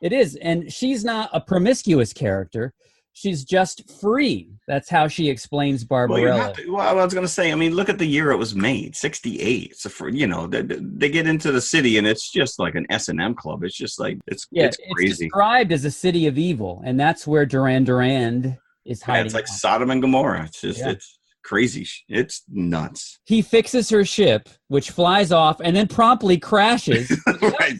It is, and she's not a promiscuous character. She's just free. That's how she explains Barbarella. Well, I was going to say, I mean, look at the year it was made, 1968. So they get into the city and it's just like an S&M club. It's just like, it's crazy. It's described as a city of evil, and that's where Duran Duran is hiding. Yeah, it's like Sodom and Gomorrah. It's just, crazy. It's nuts. He fixes her ship, which flies off and then promptly crashes. Right.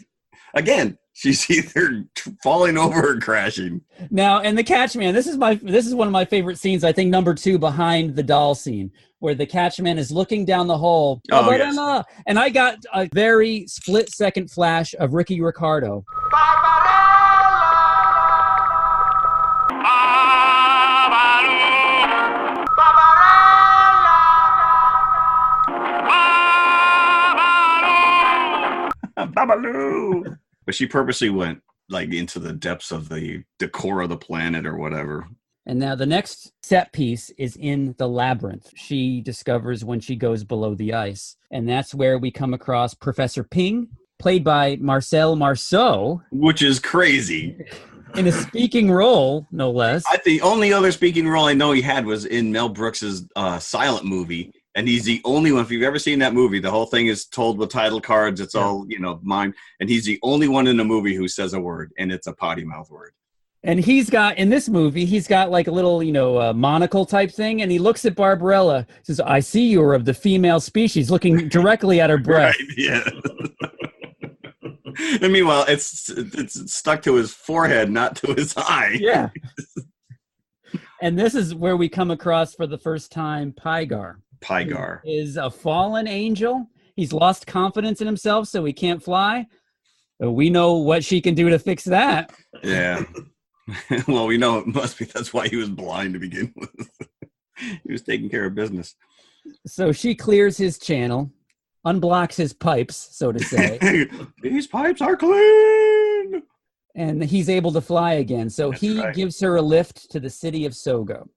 Again, she's either falling over or crashing. Now, and the Catchman, this is one of my favorite scenes, I think number 2 behind the doll scene, where the Catchman is looking down the hole. Oh, yes. And I got a very split-second flash of Ricky Ricardo. Babaloo. But she purposely went like into the depths of the core of the planet or whatever. And now the next set piece is in the labyrinth. She discovers when she goes below the ice. And that's where we come across Professor Ping, played by Marcel Marceau. Which is crazy. In a speaking role, no less. The only other speaking role I know he had was in Mel Brooks's silent movie. And he's the only one, if you've ever seen that movie, the whole thing is told with title cards. It's all, mime. And he's the only one in the movie who says a word, and it's a potty mouth word. And in this movie, he's got like a little, monocle type thing. And he looks at Barbarella, says, I see you are of the female species, looking directly at her breast. Right, yeah. And meanwhile, it's stuck to his forehead, not to his eye. Yeah. And this is where we come across for the first time Pygar. Pygar is a fallen angel. He's lost confidence in himself, so he can't fly. But we know what she can do to fix that. Yeah. Well, we know it must be. That's why he was blind to begin with. He was taking care of business. So she clears his channel, unblocks his pipes, so to say. These pipes are clean. And he's able to fly again. So he gives her a lift to the city of Sogo.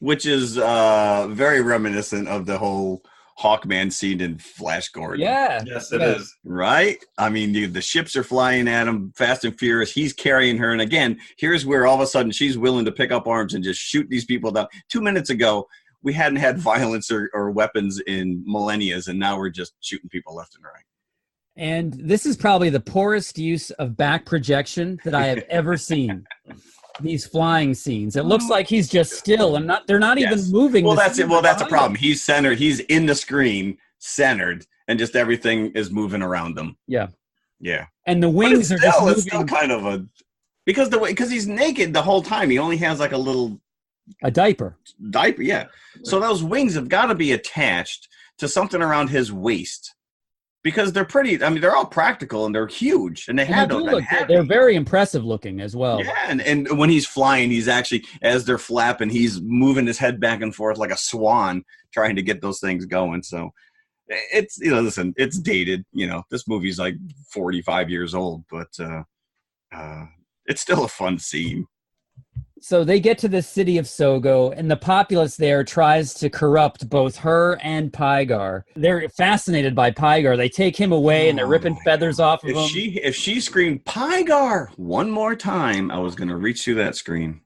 Which is very reminiscent of the whole Hawkman scene in Flash Gordon. Yeah. Yes, it is. Right? I mean, the ships are flying at him, fast and furious. He's carrying her. And again, here's where all of a sudden she's willing to pick up arms and just shoot these people down. 2 minutes ago, we hadn't had violence or weapons in millennia, and now we're just shooting people left and right. And this is probably the poorest use of back projection that I have ever seen. These flying scenes. It looks like he's just still and they're not even moving. Well, that's it. Well, that's a problem. He's centered. He's in the screen, centered, and just everything is moving around them. Yeah. Yeah. And the wings are just moving. It's still kind of a because he's naked the whole time. He only has like a diaper. Yeah. So those wings have got to be attached to something around his waist. Because they're pretty, I mean, they're all practical and they're huge. And they're very impressive looking as well. Yeah, and when he's flying, he's actually, as they're flapping, he's moving his head back and forth like a swan trying to get those things going. So it's, listen, it's dated. This movie's like 45 years old, but it's still a fun scene. So they get to the city of Sogo, and the populace there tries to corrupt both her and Pygar. They're fascinated by Pygar. They take him away, and they're ripping feathers off of him. If she screamed Pygar one more time, I was going to reach through that screen.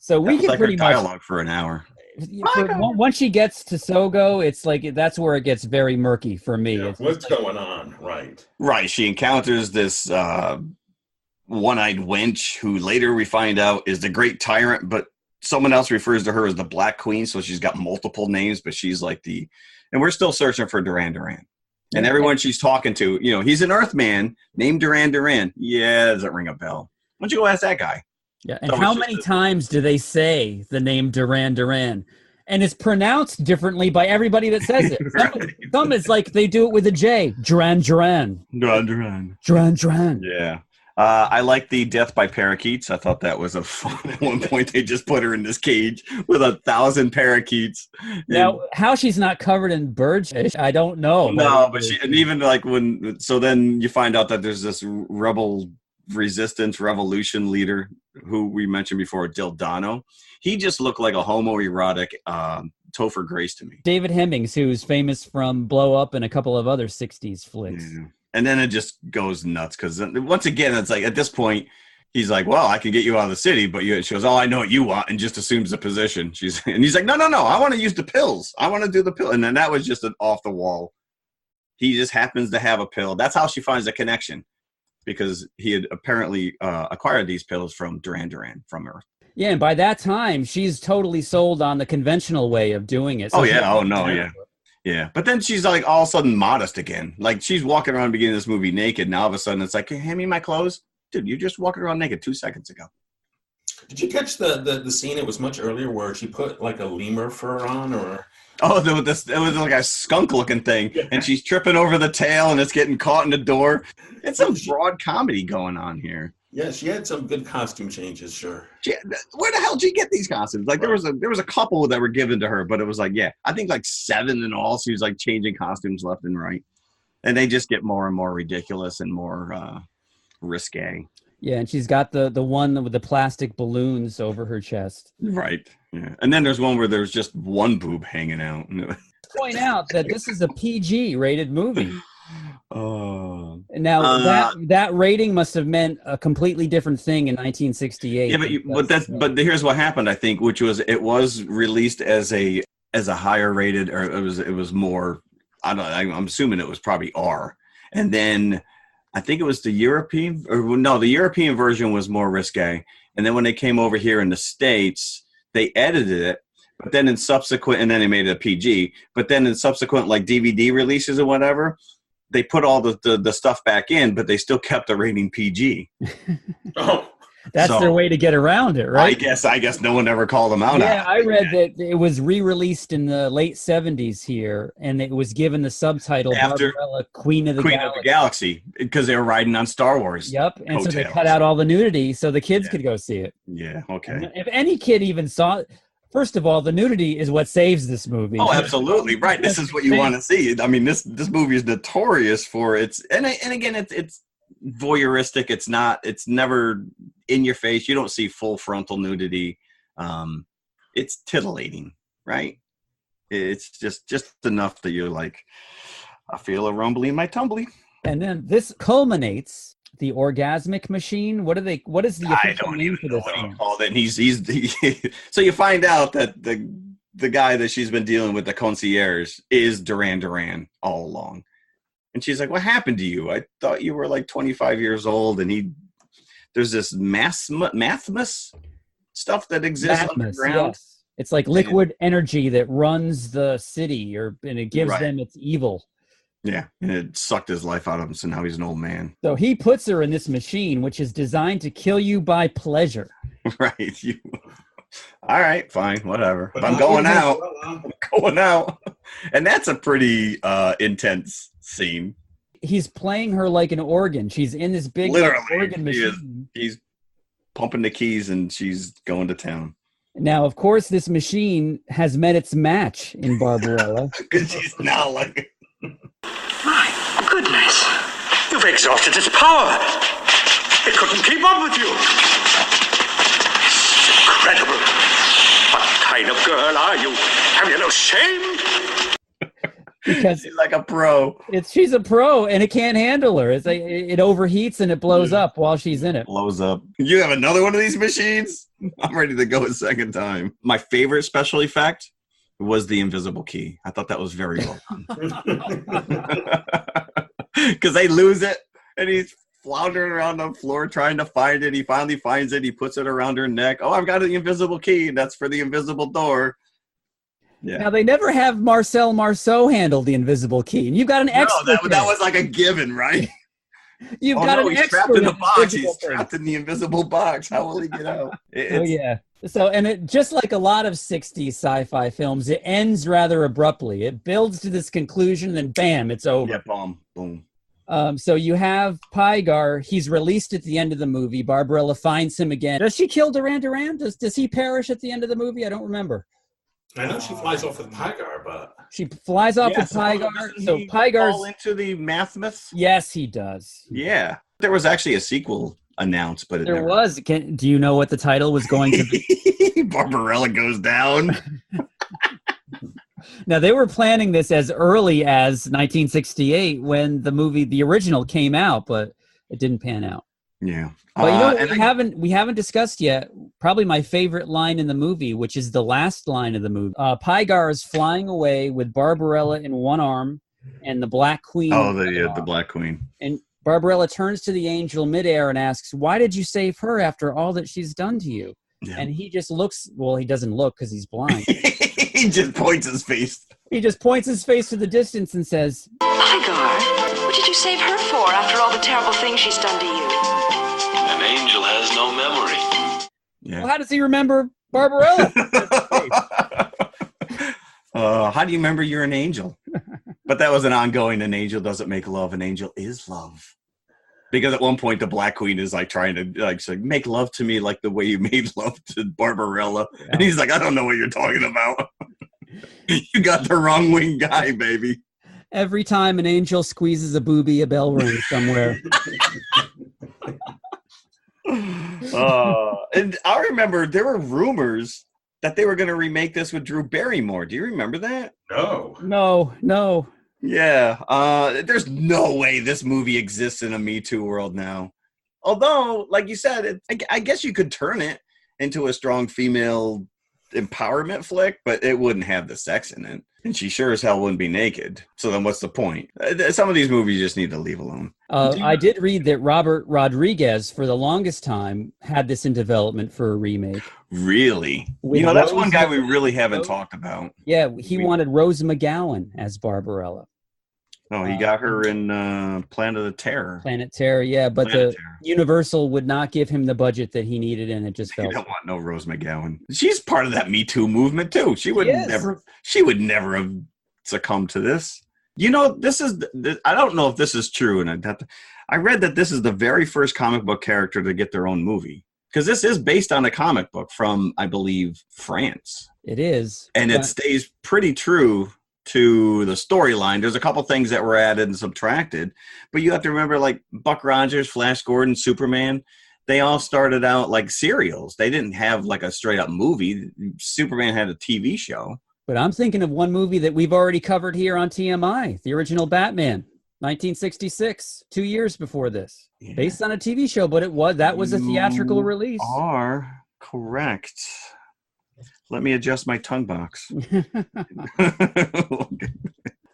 So we can pretty much dialogue for an hour. Once she gets to Sogo, it's like that's where it gets very murky for me. Yeah, what's going on? Right. She encounters this one-eyed wench who later we find out is the great tyrant, but someone else refers to her as the Black Queen, so she's got multiple names, but she's like and we're still searching for Duran Duran. And everyone she's talking to, he's an Earthman named Duran Duran. Yeah, doesn't ring a bell. Why don't you go ask that guy? Yeah, and how many times do they say the name Duran Duran? And it's pronounced differently by everybody that says it. Some is like they do it with a J. Duran Duran. Duran Duran. Duran Duran. Yeah. I like the death by parakeets. I thought that was a fun. At one point, they just put her in this cage with 1,000 parakeets. Now, how she's not covered in birdfish, I don't know. No, but even like so then you find out that there's this rebel resistance revolution leader who we mentioned before, Dildano. He just looked like a homoerotic Topher Grace to me. David Hemmings, who's famous from Blow Up and a couple of other 60s flicks. Yeah. And then it just goes nuts because once again, it's like at this point, he's like, well, I can get you out of the city, but she goes, oh, I know what you want, and just assumes the position. And he's like, no, I want to use the pills. I want to do the pill. And then that was just an off the wall. He just happens to have a pill. That's how she finds the connection because he had apparently acquired these pills from Duran Duran from Earth. Yeah, and by that time, she's totally sold on the conventional way of doing it. So Yeah. But then she's like all of a sudden modest again. Like she's walking around beginning of this movie naked. Now all of a sudden it's like, hey, hand me my clothes. Dude, you're just walking around naked 2 seconds ago. Did you catch the scene? It was much earlier where she put like a lemur fur on, or it was like a skunk looking thing, and she's tripping over the tail, and it's getting caught in the door. It's some broad comedy going on here. Yeah, she had some good costume changes. Sure. Where the hell did you get these costumes? Like there was a couple that were given to her, but it was like I think like 7 in all. She was like changing costumes left and right, and they just get more and more ridiculous and more risque. Yeah, and she's got the one with the plastic balloons over her chest. Right. Yeah. And then there's one where there's just one boob hanging out. Point out that this is a PG rated movie. Oh. Now that rating must have meant a completely different thing in 1968. Yeah, but here's what happened, I think, which was it was released as a higher rated, or it was more. I'm assuming it was probably R, and then. I think it was the European version was more risque. And then when they came over here in the States, they edited it, but then and then they made it a PG. But then in subsequent like DVD releases or whatever, they put all the stuff back in, but they still kept the rating PG. Oh. That's their way to get around it, right? I guess no one ever called them out. Yeah, I read that it was re-released in the late 70s here, and it was given the subtitle Barbarella, Queen of the Galaxy, because they were riding on Star Wars. Yep, and so they cut out all the nudity so the kids could go see it. Yeah, okay. And if any kid even saw it, first of all, the nudity is what saves this movie. Oh, absolutely, right. This is what you want to see. I mean, this movie is notorious for its, and again, it's voyeuristic. It's never in your face. You don't see full frontal nudity. It's titillating, right? It's just enough that you're like, I feel a rumbly in my tumbly. And then this culminates the orgasmic machine. What is the official name for this? I don't even know what he called it. So you find out that the guy that she's been dealing with, the concierge, is Duran Duran all along. And she's like, what happened to you? I thought you were like 25 years old. And there's this mathmus stuff that exists underground. Yes. It's like liquid energy that runs the city, and it gives them its evil. Yeah, and it sucked his life out of him, so now he's an old man. So he puts her in this machine, which is designed to kill you by pleasure. Right. All right, fine, whatever. But I'm going out. I'm going out. And that's a pretty intense scene. He's playing her like an organ. She's in this big organ machine. He's pumping the keys and she's going to town. Now, of course, this machine has met its match in Barbarella. Because she's now like... My goodness. You've exhausted its power. It couldn't keep up with you. It's incredible. What kind of girl are you? Have you no shame? Because she's like a pro. She's a pro, and it can't handle her. It's like it overheats and it blows up while she's in it. Blows up. You have another one of these machines? I'm ready to go a second time. My favorite special effect was the invisible key. I thought that was very well done. Because they lose it, and he's floundering around the floor trying to find it. He finally finds it. He puts it around her neck. Oh, I've got the invisible key. That's for the invisible door. Yeah. Now, they never have Marcel Marceau handle the invisible key. And you've got an expert. No, that was like a given, right? You've got an he's expert trapped in the box. He's trapped in the invisible box. How will he get out? Yeah. So, and it just like a lot of 60s sci-fi films, it ends rather abruptly. It builds to this conclusion, and then bam, it's over. Yeah, boom. So you have Pygar. He's released at the end of the movie. Barbarella finds him again. Does she kill Duran Duran? Does he perish at the end of the movie? I don't remember. I know she flies off with Pygar, but she flies off with Pygar. So Pygar's fall into the mathmas. Yes, he does. Yeah, there was actually a sequel announced, but there was. Do you know what the title was going to be? Barbarella Goes Down. Now, they were planning this as early as 1968 when the original came out, but it didn't pan out. Yeah. But you know what we haven't discussed yet, probably my favorite line in the movie, which is the last line of the movie. Pygar is flying away with Barbarella in one arm and the Black Queen. Oh, the Black Queen. And Barbarella turns to the angel midair and asks, why did you save her after all that she's done to you? and he just looks. Well, he doesn't look because he's blind. He just points his face. He just points his face to the distance and says, Pygar, what did you save her for after all the terrible things she's done to you? An angel has no memory. Yeah. well, how does he remember Barbarella? How do you remember you're an angel? But that was an ongoing, an angel doesn't make love, an angel is love. Because at one point the Black Queen is like trying to like say, make love to me like the way you made love to Barbarella. Yeah. And he's like, I don't know what you're talking about. You got the wrong wing guy, baby. Every time an angel squeezes a boobie, a bell rings somewhere. And I remember there were rumors that they were going to remake this with Drew Barrymore. Do you remember that? No. Yeah. There's no way this movie exists in a Me Too world now. Although, like you said, I guess you could turn it into a strong female empowerment flick, but it wouldn't have the sex in it. And she sure as hell wouldn't be naked. So then what's the point? Some of these movies just need to leave alone. I did read that Robert Rodriguez, for the longest time, had this in development for a remake. Really? That's one guy we really haven't talked about. Yeah, he wanted Rose McGowan as Barbarella. Oh, he got her in Planet of Terror. Planet Terror, yeah, but Universal would not give him the budget that he needed, and it just fell. You don't want no Rose McGowan. She's part of that Me Too movement too. She would never have succumbed to this. This is. I don't know if this is true, and I read that this is the very first comic book character to get their own movie, because this is based on a comic book from, I believe, France. It is, and it stays pretty true to the storyline. There's a couple things that were added and subtracted, but you have to remember, like Buck Rogers, Flash Gordon, Superman, they all started out like serials. They didn't have like a straight up movie. Superman had a TV show. But I'm thinking of one movie that we've already covered here on TMI, the original Batman, 1966, 2 years before this, based on a TV show, but that was a theatrical release. Are correct. Let me adjust my tongue box.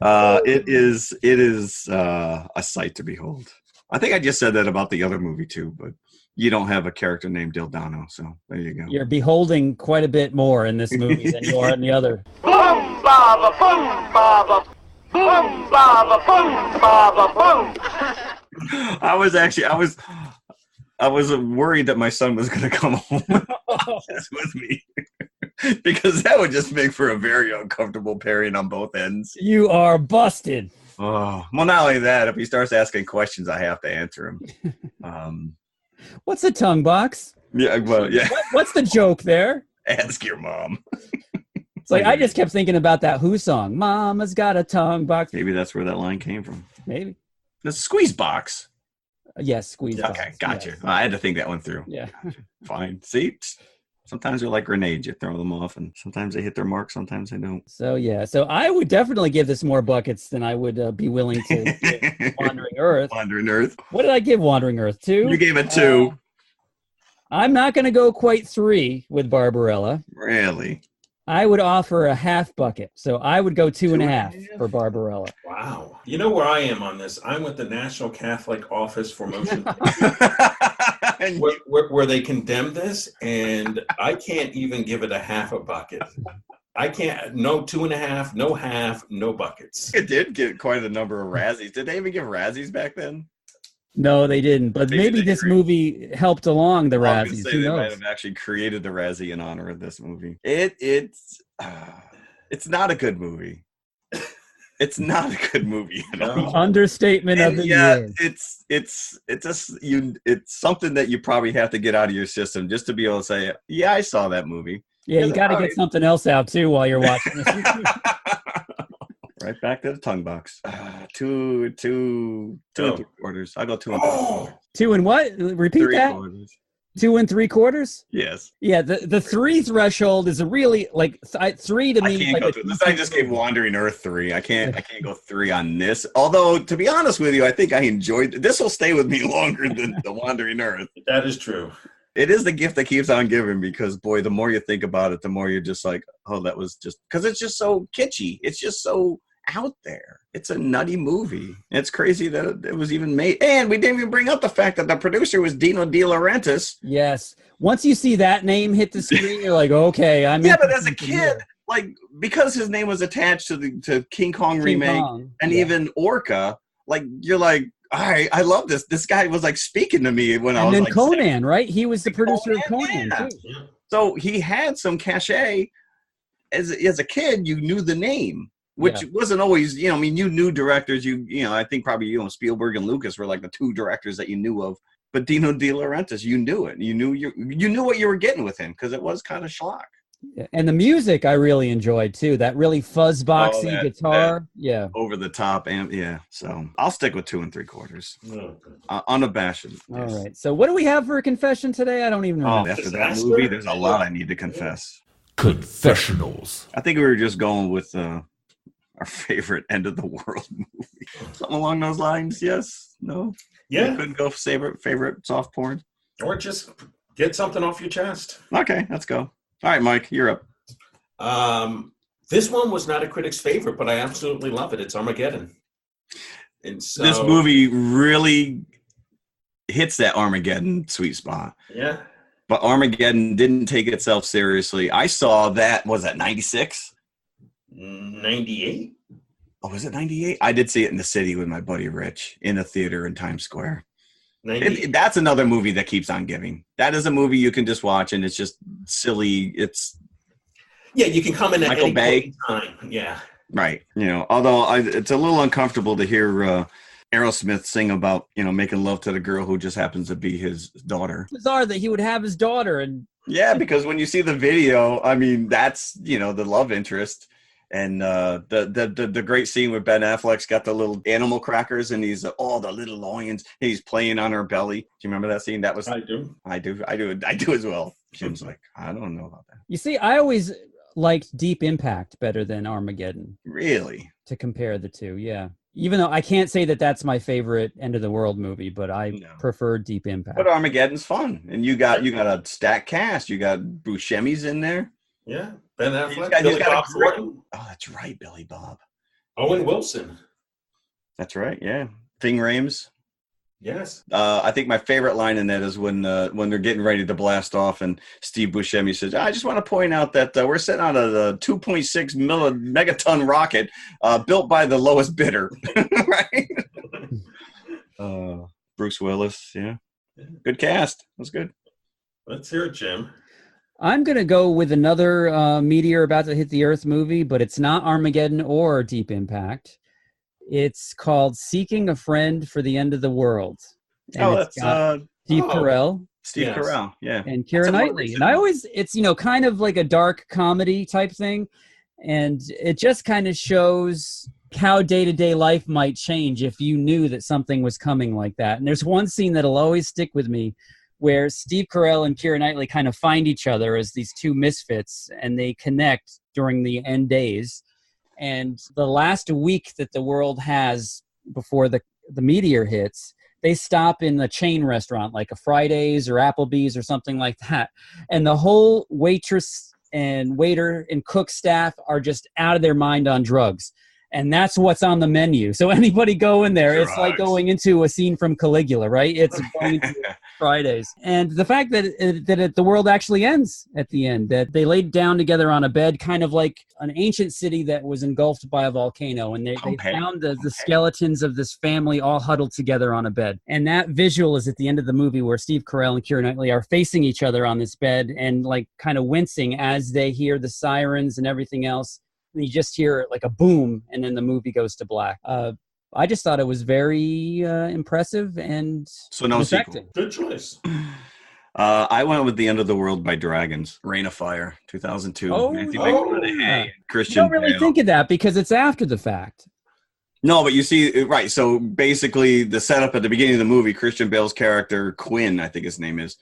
It is a sight to behold. I think I just said that about the other movie too, but you don't have a character named Dildano, so there you go. You're beholding quite a bit more in this movie than you are in the other. Boom, baba, boom, baba. Boom, baba, boom, baba, boom. I was worried that my son was going to come home with me. Because that would just make for a very uncomfortable pairing on both ends. You are busted. Oh, well, not only that, if he starts asking questions, I have to answer him. What's a tongue box? Yeah, well, yeah. What's the joke there? Ask your mom. It's like I just kept thinking about that Who song. Mama's got a tongue box. Maybe that's where that line came from. Maybe. The squeeze box. Yes, squeeze box. Okay, gotcha. Yes. I had to think that one through. Yeah. Fine. See? Sometimes they're like grenades. You throw them off, and sometimes they hit their mark, sometimes they don't. So, yeah. So I would definitely give this more buckets than I would be willing to give Wandering Earth. Wandering Earth. What did I give Wandering Earth? 2? You gave it 2. I'm not going to go quite 3 with Barbarella. Really? I would offer a half bucket. So I would go 2.5 for Barbarella. Wow. You know where I am on this? I'm with the National Catholic Office for Motion where they condemned this, and I can't even give it a half a bucket. I can't. No 2.5, no half, no buckets. It did get quite a number of Razzies. Did they even give Razzies back then? No, they didn't. But maybe this movie helped along the Razzies. They might have actually created the Razzie in honor of this movie. It's not a good movie. It's not a good movie at all. Understatement of the year. It's something that you probably have to get out of your system just to be able to say, yeah, I saw that movie. Yeah, you got to get something else out too while you're watching this. Right back to the tongue box. 2 and 3/4. I'll go 2 and 3/4. 2 and what? Repeat that. 2 and 3/4. Yes. Yeah. The 3 threshold is a really 3 to me. I can't go through this. I just gave Wandering Earth 3. I can't go 3 on this. Although, to be honest with you, I think I enjoyed. This will stay with me longer than the Wandering Earth. That is true. It is the gift that keeps on giving, because boy, the more you think about it, the more you're just like, oh, that was just because it's just so kitschy. It's just so out there. It's a nutty movie. It's crazy that it was even made. And we didn't even bring up the fact that the producer was Dino De Laurentiis. Yes. Once you see that name hit the screen, you're like, okay, I'm yeah, but as a kid, like because his name was attached to King Kong remake and even Orca, like you're like, all right, I love this. This guy was like speaking to me when I was like. And then Conan, right? He was the producer of Conan too. So he had some cachet. As a kid, you knew the name, which wasn't always, you knew directors. I think probably Spielberg and Lucas were like the two directors that you knew of. But Dino De Laurentiis, you knew it. You knew what you were getting with him because it was kind of schlock. Yeah. And the music I really enjoyed too. That really fuzzboxy guitar. Over the top So I'll stick with 2 3/4. Unabashed. All right. So what do we have for a confession today? I don't even remember. After that movie, there's a lot I need to confess. Confessionals. I think we were just going with our favorite end of the world movie. Something along those lines. Yes. No. Yeah. You couldn't go favorite soft porn. Or just get something off your chest. Okay, let's go. All right, Mike, you're up. This one was not a critic's favorite, but I absolutely love it. It's Armageddon. And so this movie really hits that Armageddon sweet spot. Yeah. But Armageddon didn't take itself seriously. I saw that, was that 96? 98? Oh, was it 98? I did see it in the city with my buddy Rich in a theater in Times Square. That's another movie that keeps on giving. That is a movie you can just watch and it's just silly. You can come in at Michael any Bay. point in time. Yeah. Right. Although it's a little uncomfortable to hear Aerosmith sing about, making love to the girl who just happens to be his daughter. It's bizarre that he would have his daughter. And yeah, because when you see the video, I mean, that's, the love interest. And the great scene where Ben Affleck's got the little animal crackers and he's the little loins. He's playing on her belly. Do you remember that scene? I do as well. Jim's like, I don't know about that. You see, I always liked Deep Impact better than Armageddon. Really? To compare the two, yeah. Even though I can't say that that's my favorite end of the world movie, but I prefer Deep Impact. But Armageddon's fun, and you got a stacked cast. You got Buscemi's in there. Yeah, Ben Affleck, Billy Bob Thornton. Oh, that's right, Billy Bob. Owen Wilson. That's right. Yeah, Ving Rhames. Yes. I think my favorite line in that is when they're getting ready to blast off, and Steve Buscemi says, "I just want to point out that we're sitting on a 2.6 megaton rocket built by the lowest bidder." Right? Bruce Willis. Yeah. Good cast. That's good. Let's hear it, Jim. I'm going to go with another meteor about to hit the Earth movie, but it's not Armageddon or Deep Impact. It's called Seeking a Friend for the End of the World. And that's Steve Carell. Steve Carell, yeah. And Keira Knightley. And it's, kind of like a dark comedy type thing. And it just kind of shows how day-to-day life might change if you knew that something was coming like that. And there's one scene that'll always stick with me where Steve Carell and Keira Knightley kind of find each other as these two misfits, and they connect during the end days. And the last week that the world has before the meteor hits, they stop in a chain restaurant like a Fridays or Applebee's or something like that. And the whole waitress and waiter and cook staff are just out of their mind on drugs. And that's what's on the menu. So anybody go in there, it's like going into a scene from Caligula, right? It's going into Fridays. And the fact that the world actually ends at the end, that they laid down together on a bed, kind of like an ancient city that was engulfed by a volcano. And they found the skeletons of this family all huddled together on a bed. And that visual is at the end of the movie where Steve Carell and Keira Knightley are facing each other on this bed and like kind of wincing as they hear the sirens and everything else. And you just hear like a boom, and then the movie goes to black. I just thought it was very impressive and so no effective. Sequel. Good choice. I went with The End of the World by Dragons, Rain of Fire, 2002. Christian You don't really think of that because it's after the fact. No, but you see, right. So basically the setup at the beginning of the movie, Christian Bale's character, Quinn, I think his name is,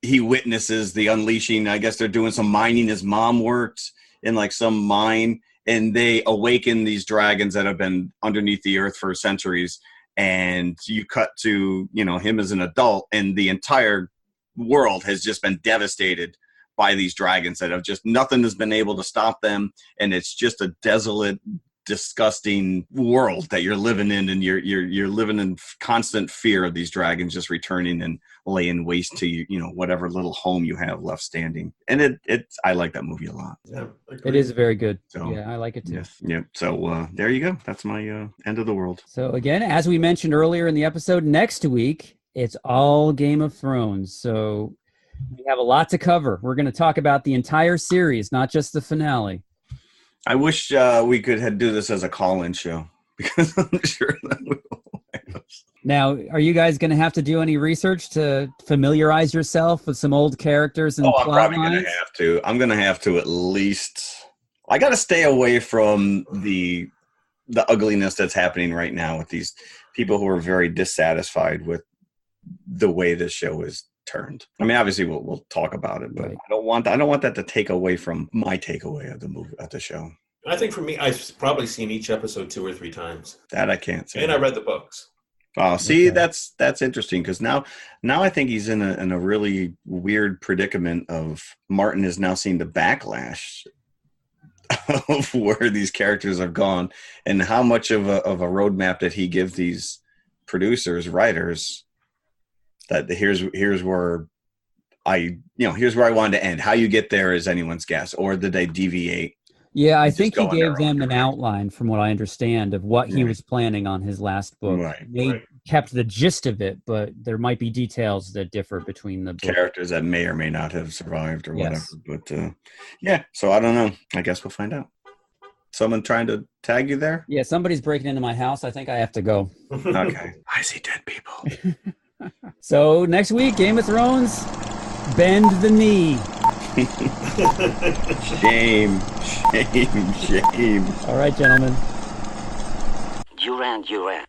he witnesses the unleashing. I guess they're doing some mining. His mom worked in like some mine, and they awaken these dragons that have been underneath the earth for centuries. And you cut to, him as an adult, and the entire world has just been devastated by these dragons that have just nothing has been able to stop them, and it's just a desolate, disgusting world that you're living in, and you're living in constant fear of these dragons just returning and laying waste to you know whatever little home you have left standing. And I like that movie a lot. Yeah, it is very good. So, yeah, I like it too. Yes, yeah. So there you go. That's my end of the world. So again, as we mentioned earlier in the episode, next week it's all Game of Thrones. So we have a lot to cover. We're going to talk about the entire series, not just the finale. I wish we could do this as a call-in show because I'm sure that we will. Now, are you guys going to have to do any research to familiarize yourself with some old characters and I'm plot probably lines? going to have to. I'm going to have to at least. I got to stay away from the ugliness that's happening right now with these people who are very dissatisfied with the way this show is turned. I mean, obviously we'll talk about it, but right. I don't want that to take away from my takeaway of the movie, of the show. I think for me, I've probably seen each episode 2 or 3 times. That I can't say. And I read the books. Oh, see, okay. That's interesting because now I think he's in a really weird predicament of Martin is now seeing the backlash of where these characters have gone and how much of a roadmap that he gives these producers, writers. That here's where here's where I wanted to end. How you get there is anyone's guess, or did they deviate? Yeah, I think he gave them an outline, from what I understand, of what he was planning on his last book. Right. They kept the gist of it, but there might be details that differ between the books. Characters that may or may not have survived or whatever. But so I don't know. I guess we'll find out. Someone trying to tag you there? Yeah, somebody's breaking into my house. I think I have to go. Okay. I see dead people. So next week, Game of Thrones, bend the knee. Shame. All right, gentlemen. Durand. Duran.